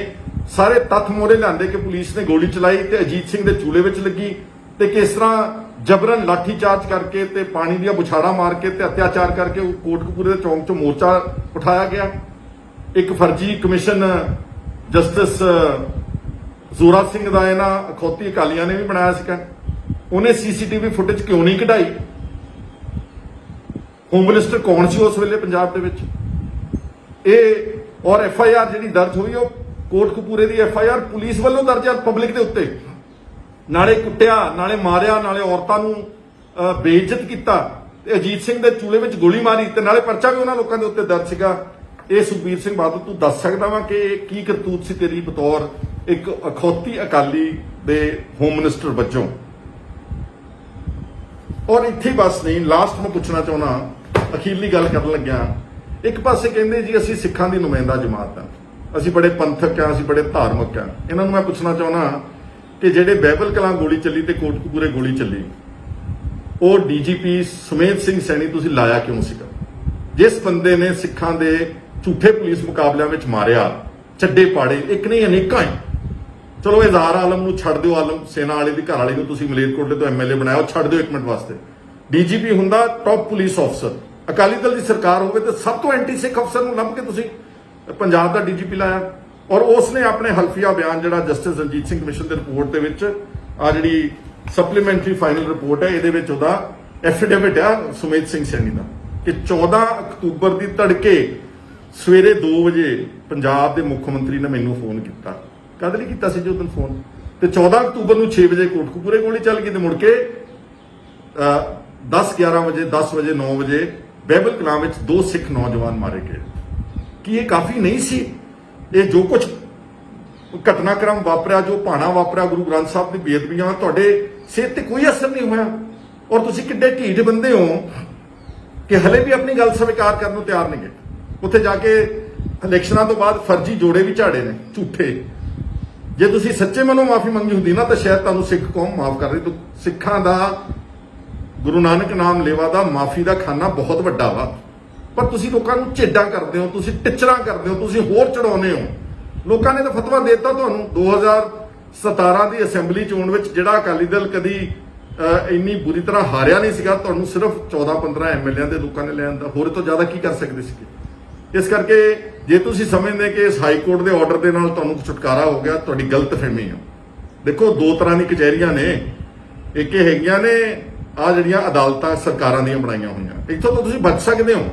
ਸਾਰੇ ਤੱਥ ਮੋਰੇ ਲਿਆਂਦੇ ਕਿ ਪੁਲਿਸ ਨੇ ਗੋਲੀ ਚਲਾਈ ਤੇ ਅਜੀਤ ਸਿੰਘ ਦੇ ਚੂਲੇ ਵਿੱਚ ਲੱਗੀ ਤੇ ਕਿਸ ਤਰ੍ਹਾਂ ਜਬਰਨ ਲਾਠੀ ਚਾਰਜ ਕਰਕੇ ਤੇ ਪਾਣੀ ਦੀਆਂ ਬੁਛਾੜਾਂ ਮਾਰ ਕੇ ਤੇ ਅਤਿਆਚਾਰ ਕਰਕੇ ਉਹ ਕੋਟਕਪੂਰੇ ਦੇ ਚੌਂਕ 'ਚੋਂ ਮੋਰਚਾ ਉਠਾਇਆ ਗਿਆ। ਇੱਕ ਫਰਜ਼ੀ ਕਮਿਸ਼ਨ ਜਸਟਿਸ ਜ਼ੋਰਾ ਸਿੰਘ ਦਾ ਇਹਨਾਂ ਅਖੌਤੀ ਅਕਾਲੀਆਂ ਨੇ ਵੀ ਬਣਾਇਆ ਸੀਗਾ, ਉਹਨੇ CCTV ਫੁਟੇਜ ਕਿਉਂ ਨਹੀਂ ਕਢਾਈ? ਹੋਮ ਮਿਨਿਸਟਰ ਕੌਣ ਸੀ ਉਸ ਵੇਲੇ ਪੰਜਾਬ ਦੇ ਵਿੱਚ? ਇਹ ਔਰ FIR ਜਿਹੜੀ ਦਰਜ ਹੋਈ ਉਹ ਕੋਟਕਪੂਰੇ ਦੀ FIR ਪੁਲਿਸ ਵੱਲੋਂ ਦਰਜ ਆ ਪਬਲਿਕ ਦੇ ਉੱਤੇ, ਨਾਲੇ ਕੁੱਟਿਆ, ਨਾਲੇ ਮਾਰਿਆ, ਨਾਲੇ ਔਰਤਾਂ ਨੂੰ ਬੇਇੱਜ਼ਤ ਕੀਤਾ ਤੇ ਅਜੀਤ ਸਿੰਘ ਦੇ ਚੂਲੇ ਵਿੱਚ ਗੋਲੀ ਮਾਰੀ ਤੇ ਨਾਲੇ ਪਰਚਾ ਵੀ ਉਹਨਾਂ ਲੋਕਾਂ ਦੇ ਉੱਤੇ ਦਰਜ ਸੀਗਾ ਇਹ ਸੁਖਬੀਰ ਸਿੰਘ ਬਾਦਲ ਤੂੰ ਦੱਸ ਸਕਦਾ ਵਾ ਕਿ ਕੀ ਕਰਤੂਤ ਸੀ ਤੇਰੀ ਬਤੌਰ ਇੱਕ ਅਖੌਤੀ ਅਕਾਲੀ ਦੇ ਹੋਮ ਮਿਨਿਸਟਰ ਵਜੋਂ? ਔਰ ਇੱਥੇ ਬਸ ਨਹੀਂ, ਲਾਸਟ ਮੈਂ ਪੁੱਛਣਾ ਚਾਹੁੰਦਾ, ਅਖੀਰਲੀ ਗੱਲ ਕਰਨ ਲੱਗਿਆ। ਇੱਕ ਪਾਸੇ ਕਹਿੰਦੇ ਜੀ ਅਸੀਂ ਸਿੱਖਾਂ ਦੀ ਨੁਮਾਇੰਦਾ ਜਮਾਤ ਆ, ਅਸੀਂ ਬੜੇ ਪੰਥਕ ਆ, ਅਸੀਂ ਬੜੇ ਧਾਰਮਿਕ ਆ। ਇਹਨਾਂ ਨੂੰ ਮੈਂ ਪੁੱਛਣਾ ਚਾਹੁੰਦਾ ਕਿ ਜਿਹੜੇ ਬਹਿਬਲ ਕਲਾਂ ਗੋਲੀ ਚੱਲੀ ਤੇ ਕੋਟਕਪੂਰੇ ਗੋਲੀ ਚੱਲੀ, ਉਹ ਡੀਜੀਪੀ ਸੁਮੇਧ ਸਿੰਘ ਸੈਣੀ ਤੁਸੀਂ ਲਾਇਆ ਕਿਉਂ ਸੀਗਾ? ਜਿਸ ਬੰਦੇ ਨੇ ਸਿੱਖਾਂ ਦੇ ਝੂਠੇ ਪੁਲਿਸ ਮੁਕਾਬਲਿਆਂ ਵਿੱਚ ਮਾਰਿਆ, ਚੱਡੇ ਪਾੜੇ, ਇੱਕ ਨਹੀਂ ਅਨੇਕਾਂ ਹੀ। ਚਲੋ ਇਜ਼ਹਾਰ ਆਲਮ ਨੂੰ ਛੱਡ ਦਿਓ, ਆਲਮ ਸੇਨਾ ਵਾਲੇ ਦੀ ਘਰ ਵਾਲੀ ਨੂੰ ਤੁਸੀਂ ਮਲੇਰਕੋਟਲੇ ਤੋਂ ਐਮਐਲਏ ਬਣਾਇਆ, ਉਹ ਛੱਡ ਦਿਓ ਇੱਕ ਮਿੰਟ ਵਾਸਤੇ। ਡੀਜੀਪੀ ਹੁੰਦਾ ਟੌਪ ਪੁਲਿਸ ਅਫਸਰ, ਅਕਾਲੀ ਦਲ ਦੀ ਸਰਕਾਰ ਹੋਵੇ ਤੇ ਸਭ ਤੋਂ ਐਂਟੀ ਸਿੱਖ ਅਫਸਰ ਨੂੰ ਲੱਭ ਕੇ ਤੁਸੀਂ ਪੰਜਾਬ ਦਾ ਡੀਜੀਪੀ ਲਾਇਆ। ਔਰ ਉਸ ਨੇ ਆਪਣੇ ਹਲਫੀਆ ਬਿਆਨ ਜਿਹੜਾ ਜਸਟਿਸ ਰਣਜੀਤ ਸਿੰਘ ਕਮਿਸ਼ਨ ਦੇ ਰਿਪੋਰਟ ਦੇ ਵਿੱਚ ਆ ਜਿਹੜੀ ਸਪਲੀਮੈਂਟਰੀ ਫਾਈਨਲ ਰਿਪੋਰਟ ਹੈ, ਇਹਦੇ ਵਿੱਚ ਉਹਦਾ ਐਫੀਡੇਵਿਟ ਆ ਸੁਮੇਧ ਸਿੰਘ ਸੈਣੀ ਦਾ ਕਿ 14 ਅਕਤੂਬਰ ਦੀ ਤੜਕੇ ਸਵੇਰੇ 2 ਵਜੇ ਪੰਜਾਬ ਦੇ ਮੁੱਖ ਮੰਤਰੀ ਨੇ ਮੈਨੂੰ ਫੋਨ ਕੀਤਾ। ਕਦ ਲਈ ਕੀਤਾ ਸੀ ਜੀ ਉਹ ਦਿਨ ਫੋਨ? ਤੇ 14 ਅਕਤੂਬਰ ਨੂੰ 6 ਵਜੇ ਕੋਟਕਪੂਰੇ ਗੋਲੀ ਚੱਲ ਗਈ ਤੇ ਮੁੜ ਕੇ 10-11 ਵਜੇ 10 ਵਜੇ 9 ਵਜੇ ਬਹਿਬਲ ਕਲਾਂ ਵਿੱਚ 2 ਸਿੱਖ ਨੌਜਵਾਨ ਮਾਰੇ ਗਏ। ਕੀ ਇਹ ਕਾਫੀ ਨਹੀਂ ਸੀ? ਇਹ ਜੋ ਕੁਝ ਘਟਨਾਕ੍ਰਮ ਵਾਪਰਿਆ, ਜੋ ਭਾਣਾ ਵਾਪਰਿਆ, ਗੁਰੂ ਗ੍ਰੰਥ ਸਾਹਿਬ ਦੀ ਬੇਅਦਬੀਆਂ, ਤੁਹਾਡੇ ਸਿਹਤ ਤੇ ਕੋਈ ਅਸਰ ਨਹੀਂ ਹੋਇਆ? ਔਰ ਤੁਸੀਂ ਕਿੱਡੇ ਢੀਠ ਬੰਦੇ ਹੋ ਕਿ ਹਲੇ ਵੀ ਆਪਣੀ ਗੱਲ ਸਵੀਕਾਰ ਕਰਨ ਨੂੰ ਤਿਆਰ ਨਹੀਂ ਗਏ। ਉੱਥੇ ਜਾ ਕੇ ਇਲੈਕਸ਼ਨਾਂ ਤੋਂ ਬਾਅਦ ਫਰਜ਼ੀ ਜੋੜੇ ਵੀ ਝਾੜੇ ਨੇ ਝੂਠੇ। ਜੇ ਤੁਸੀਂ ਸੱਚੇ ਮਨੋਂ ਮਾਫੀ ਮੰਗੀ ਹੁੰਦੀ ਨਾ ਤਾਂ ਸ਼ਾਇਦ ਤੁਹਾਨੂੰ ਸਿੱਖ ਕੌਮ ਮਾਫ ਕਰ ਰਹੀ। ਸਿੱਖਾਂ ਦਾ ਗੁਰੂ ਨਾਨਕ ਨਾਮ ਲੇਵਾ ਦਾ ਮਾਫੀ ਦਾ ਖਾਨਾ ਬਹੁਤ ਵੱਡਾ ਵਾ, ਪਰ ਤੁਸੀਂ ਲੋਕਾਂ ਨੂੰ ਝੇਡਾਂ ਕਰਦੇ ਹੋ, ਤੁਸੀਂ ਟਿਚਰਾਂ ਕਰਦੇ ਹੋ, ਤੁਸੀਂ ਹੋਰ ਚੜਾਉਂਦੇ ਹੋ। ਲੋਕਾਂ ਨੇ ਤਾਂ ਫਤਵਾ ਦੇ ਦਿੱਤਾ ਤੁਹਾਨੂੰ 2017 ਦੀ ਅਸੈਂਬਲੀ ਚੋਣ ਵਿੱਚ, ਜਿਹੜਾ ਅਕਾਲੀ ਦਲ ਕਦੀ ਇੰਨੀ ਬੁਰੀ ਤਰ੍ਹਾਂ ਹਾਰਿਆ ਨਹੀਂ ਸੀਗਾ, ਤੁਹਾਨੂੰ ਸਿਰਫ 14-15 ਐਮਐਲਏਆਂ ਦੇ ਲੋਕਾਂ ਨੇ ਲੈਣ ਦਾ, ਹੋਰ ਤੋਂ ਜ਼ਿਆਦਾ ਕੀ ਕਰ ਸਕਦੇ ਸੀਗੇ। ਇਸ ਕਰਕੇ ਜੇ ਤੁਸੀਂ ਸਮਝਦੇ ਕਿ ਇਸ ਹਾਈ ਕੋਰਟ ਦੇ ਆਰਡਰ ਦੇ ਨਾਲ ਤੁਹਾਨੂੰ ਛੁਟਕਾਰਾ ਹੋ ਗਿਆ, ਤੁਹਾਡੀ ਗਲਤਫਹਿਮੀ ਹੈ। ਦੇਖੋ, 2 ਤਰ੍ਹਾਂ ਦੀ ਕਚਹਿਰੀਆਂ ਨੇ। ਇੱਕ ਇਹ ਹੈਗੀਆਂ ਨੇ ਆ ਜਿਹੜੀਆਂ ਅਦਾਲਤਾਂ ਸਰਕਾਰਾਂ ਦੀਆਂ ਬਣਾਈਆਂ ਹੋਈਆਂ, ਇੱਥੋਂ ਤਾਂ ਤੁਸੀਂ ਬਚ ਸਕਦੇ ਹੋ।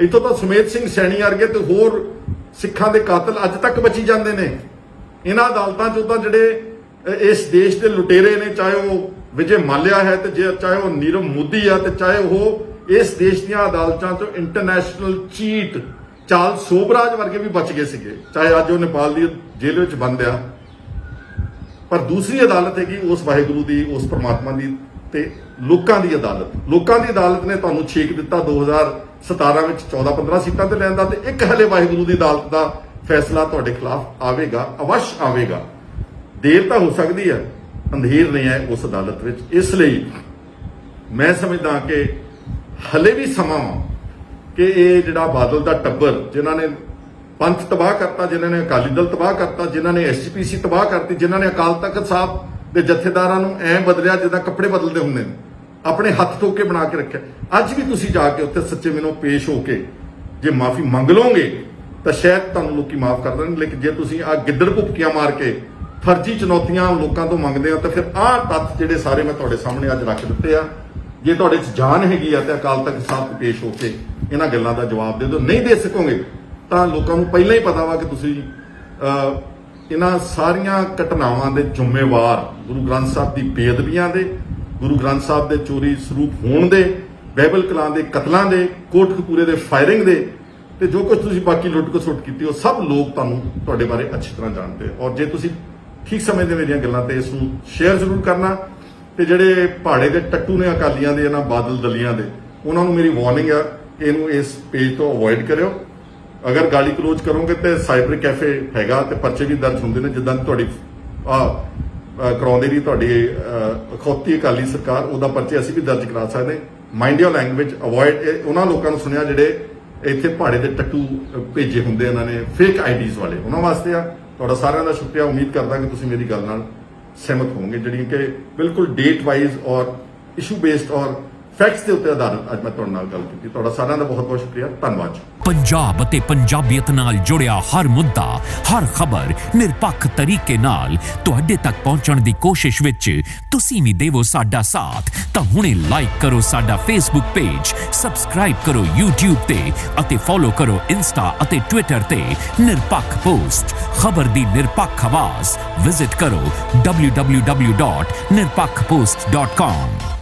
ਇੱਥੋਂ ਤਾਂ ਸੁਮੇਧ ਸਿੰਘ ਸੈਣੀ ਵਰਗੇ ਤੇ ਹੋਰ ਸਿੱਖਾਂ ਦੇ ਕਾਤਲ ਅੱਜ ਤੱਕ ਬਚੀ ਜਾਂਦੇ ਨੇ। ਇਹਨਾਂ ਅਦਾਲਤਾਂ ਚੋਂ ਤਾਂ ਜਿਹੜੇ ਇਸ ਦੇਸ਼ ਦੇ ਲੁਟੇਰੇ ਨੇ, ਚਾਹੇ ਉਹ ਵਿਜੇ ਮਾਲਿਆ ਹੈ ਤੇ ਚਾਹੇ ਉਹ ਨੀਰਵ ਮੋਦੀ ਆ ਤੇ ਚਾਹੇ ਉਹ ਇਸ ਦੇਸ਼ ਦੀਆਂ ਅਦਾਲਤਾਂ ਚੋਂ ਇੰਟਰਨੈਸ਼ਨਲ ਚੀਟ ਚਾਰਲਸ ਸੋਬਰਾਜ ਵਰਗੇ ਵੀ ਬਚ ਗਏ ਸੀਗੇ, ਚਾਹੇ ਅੱਜ ਉਹ ਨੇਪਾਲ ਦੀ ਜੇਲ੍ਹ ਵਿੱਚ ਬੰਦ ਆ। ਪਰ ਦੂਸਰੀ ਅਦਾਲਤ ਹੈਗੀ ਉਸ ਵਾਹਿਗੁਰੂ ਦੀ, ਉਸ ਪਰਮਾਤਮਾ ਦੀ ਤੇ ਲੋਕਾਂ ਦੀ ਅਦਾਲਤ। ਲੋਕਾਂ ਦੀ ਅਦਾਲਤ ਨੇ ਤੁਹਾਨੂੰ ਛੇਕ ਦਿੱਤਾ 2017 ਵਿੱਚ 14-15 ਸੀਟਾਂ ਤੇ ਲੈਣ ਦਾ, ਤੇ ਇੱਕ ਹਲੇ ਵਾਹਿਗੁਰੂ ਦੀ ਅਦਾਲਤ ਦਾ ਫੈਸਲਾ ਤੁਹਾਡੇ ਖਿਲਾਫ ਆਵੇਗਾ, ਅਵਸ਼ ਆਵੇਗਾ। ਦੇਰ ਤਾਂ ਹੋ ਸਕਦੀ ਹੈ, ਅੰਧੇਰ ਨਹੀਂ ਹੈ ਉਸ ਅਦਾਲਤ ਵਿੱਚ। ਇਸ ਲਈ ਮੈਂ ਸਮਝਦਾ ਕਿ ਹਲੇ ਵੀ ਸਮਾਂ ਕਿ ਇਹ ਜਿਹੜਾ ਬਾਦਲ ਦਾ ਟੱਬਰ, ਜਿਨ੍ਹਾਂ ਨੇ ਪੰਥ ਤਬਾਹ ਕਰਤਾ, ਜਿਨ੍ਹਾਂ ਨੇ ਅਕਾਲੀ ਦਲ ਤਬਾਹ ਕਰਤਾ, ਜਿਨ੍ਹਾਂ ਨੇ ਐਸਜੀਪੀਸੀ ਤਬਾਹ ਕਰਤੀ, ਜਿਨ੍ਹਾਂ ਨੇ ਅਕਾਲ ਤਖਤ ਸਾਹਿਬ ਦੇ ਜਥੇਦਾਰਾਂ ਨੂੰ ਐਂ ਬਦਲਿਆ ਜਿੱਦਾਂ ਕੱਪੜੇ ਬਦਲਦੇ ਹੁੰਦੇ ਨੇ, ਆਪਣੇ ਹੱਥ ਧੋ ਕੇ ਬਣਾ ਕੇ ਰੱਖਿਆ। ਅੱਜ ਵੀ ਤੁਸੀਂ ਜਾ ਕੇ ਉੱਥੇ ਸੱਚੇ ਮਨੋਂ ਪੇਸ਼ ਹੋ ਕੇ ਜੇ ਮਾਫੀ ਮੰਗ ਲਓਗੇ ਤਾਂ ਸ਼ਾਇਦ ਤੁਹਾਨੂੰ ਲੋਕੀ ਮਾਫ ਕਰ ਦੇਣ। ਲੇਕਿਨ ਜੇ ਤੁਸੀਂ ਆ ਗਿੱਦੜ ਭੁੱਕੀਆਂ ਮਾਰ ਕੇ ਫਰਜ਼ੀ ਚੁਣੌਤੀਆਂ ਲੋਕਾਂ ਤੋਂ ਮੰਗਦੇ ਹੋ ਤਾਂ ਫਿਰ ਆਹ ਤੱਥ ਜਿਹੜੇ ਸਾਰੇ ਮੈਂ ਤੁਹਾਡੇ ਸਾਹਮਣੇ ਅੱਜ ਰੱਖ ਦਿੱਤੇ ਆ। ਜੇ ਤੁਹਾਡੇ 'ਚ ਜਾਨ ਹੈਗੀ ਆ ਤੇ ਅਕਾਲ ਤਖਤ ਸਾਹਿਬ ਤੇ ਪੇਸ਼ ਹੋ ਕੇ ਇਹਨਾਂ ਗੱਲਾਂ ਦਾ ਜਵਾਬ ਦੇ ਦਿਓ। ਨਹੀਂ ਦੇ ਸਕੋਗੇ ਤਾਂ ਲੋਕਾਂ ਨੂੰ ਪਹਿਲਾਂ ਹੀ ਪਤਾ ਵਾ ਕਿ ਤੁਸੀਂ ਇਹਨਾਂ ਸਾਰੀਆਂ ਘਟਨਾਵਾਂ ਦੇ ਜ਼ਿੰਮੇਵਾਰ, ਗੁਰੂ ਗ੍ਰੰਥ ਸਾਹਿਬ ਦੀ ਬੇਅਦਬੀਆਂ ਦੇ, ਗੁਰੂ ਗ੍ਰੰਥ ਸਾਹਿਬ ਦੇ ਚੋਰੀ ਸਰੂਪ ਹੋਣ ਦੇ, ਬਹਿਬਲ ਕਲਾਂ ਦੇ ਕਤਲਾਂ ਦੇ, ਕੋਟਕਪੂਰੇ ਦੇ ਫਾਇਰਿੰਗ ਦੇ, ਤੇ ਜੋ ਕੁਝ ਤੁਸੀਂ ਬਾਕੀ ਲੁੱਟ ਖਸੁੱਟ ਕੀਤੀ, ਉਹ ਸਭ ਲੋਕ ਤੁਹਾਨੂੰ ਤੁਹਾਡੇ ਬਾਰੇ ਅੱਛੀ ਤਰ੍ਹਾਂ ਜਾਣਦੇ। ਔਰ ਜੇ ਤੁਸੀਂ ਠੀਕ ਸਮਝਦੇ ਮੇਰੀਆਂ ਗੱਲਾਂ ਤੇ ਇਸ ਨੂੰ ਸ਼ੇਅਰ ਜ਼ਰੂਰ ਕਰਨਾ। ਤੇ ਜਿਹੜੇ ਪਹਾੜੇ ਦੇ ਟੱਟੂ ਨੇ ਅਕਾਲੀਆਂ ਦੇ, ਇਹਨਾਂ ਬਾਦਲ ਦਲੀਆਂ ਦੇ, ਉਹਨਾਂ ਨੂੰ ਮੇਰੀ ਵਾਰਨਿੰਗ ਆ, ਇਹਨੂੰ ਇਸ ਪੇਜ ਤੋਂ ਅਵੋਇਡ ਕਰਿਓ। ਅਗਰ ਗਾਲੀ ਕਲੋਜ਼ ਕਰੋਗੇ ਤੇ ਸਾਈਬਰ ਕੈਫੇ ਹੈਗਾ ਤੇ ਪਰਚੇ ਵੀ ਦਰਜ ਹੁੰਦੇ ਨੇ, ਜਿੱਦਾਂ ਤੁਹਾਡੀ ਕਰਾਉਂਦੇ ਦੀ ਤੁਹਾਡੀ ਅਖੌਤੀ ਅਕਾਲੀ ਸਰਕਾਰ, ਉਹਦਾ ਪਰਚੇ ਅਸੀਂ ਵੀ ਦਰਜ ਕਰਾ ਸਕਦੇ। ਮਾਈਂਡ ਯੋਰ ਲੈਂਗੁਏਜ, ਅਵੋਇਡ ਉਹਨਾਂ ਲੋਕਾਂ ਨੂੰ ਸੁਣਿਆ ਜਿਹੜੇ ਇੱਥੇ ਪਹਾੜੇ ਦੇ ਟੱਟੂ ਭੇਜੇ ਹੁੰਦੇ ਇਹਨਾਂ ਨੇ, ਫੇਕ ਆਈਡੀਜ਼ ਵਾਲੇ, ਉਹਨਾਂ ਵਾਸਤੇ ਆ। ਤੁਹਾਡਾ ਸਾਰਿਆਂ ਦਾ ਸ਼ੁਕਰੀਆ। ਉਮੀਦ ਕਰਦਾ ਕਿ ਤੁਸੀਂ ਮੇਰੀ ਗੱਲ ਨਾਲ ਸਹਿਮਤ ਹੋਵੋਗੇ, ਜਿਹੜੀਆਂ ਕਿ ਬਿਲਕੁਲ ਡੇਟ ਵਾਈਜ਼ ਔਰ ਇਸ਼ੂ ਬੇਸਡ ਔਰ ਫੈਕਟਸ ਦੇ ਉੱਤੇ ਆਧਾਰਿਤ ਅੱਜ ਮੈਂ ਤੁਹਾਡੇ ਨਾਲ ਗੱਲ ਕੀਤੀ। ਤੁਹਾਡਾ ਸਾਰਿਆਂ ਦਾ ਬਹੁਤ ਬਹੁਤ ਸ਼ੁਕਰੀਆ, ਧੰਨਵਾਦ। ਪੰਜਾਬ ਅਤੇ ਪੰਜਾਬੀਅਤ ਨਾਲ ਜੁੜਿਆ ਹਰ ਮੁੱਦਾ, ਹਰ ਖਬਰ ਨਿਰਪੱਖ ਤਰੀਕੇ ਨਾਲ ਤੁਹਾਡੇ ਤੱਕ ਪਹੁੰਚਣ ਦੀ ਕੋਸ਼ਿਸ਼ ਵਿੱਚ ਤੁਸੀਂ ਵੀ ਦੇਵੋ ਸਾਡਾ ਸਾਥ। ਤਾਂ ਹੁਣੇ ਲਾਈਕ ਕਰੋ ਸਾਡਾ ਫੇਸਬੁੱਕ ਪੇਜ, ਸਬਸਕ੍ਰਾਈਬ ਕਰੋ YouTube ਤੇ ਅਤੇ ਫੋਲੋ ਕਰੋ ਇੰਸਟਾ ਅਤੇ ਟਵਿੱਟਰ ਤੇ ਨਿਰਪੱਖ ਪੋਸਟ, ਖਬਰ ਦੀ ਨਿਰਪੱਖ ਆਵਾਜ਼। ਵਿਜ਼ਿਟ ਕਰੋ www.nirpakhpost.com।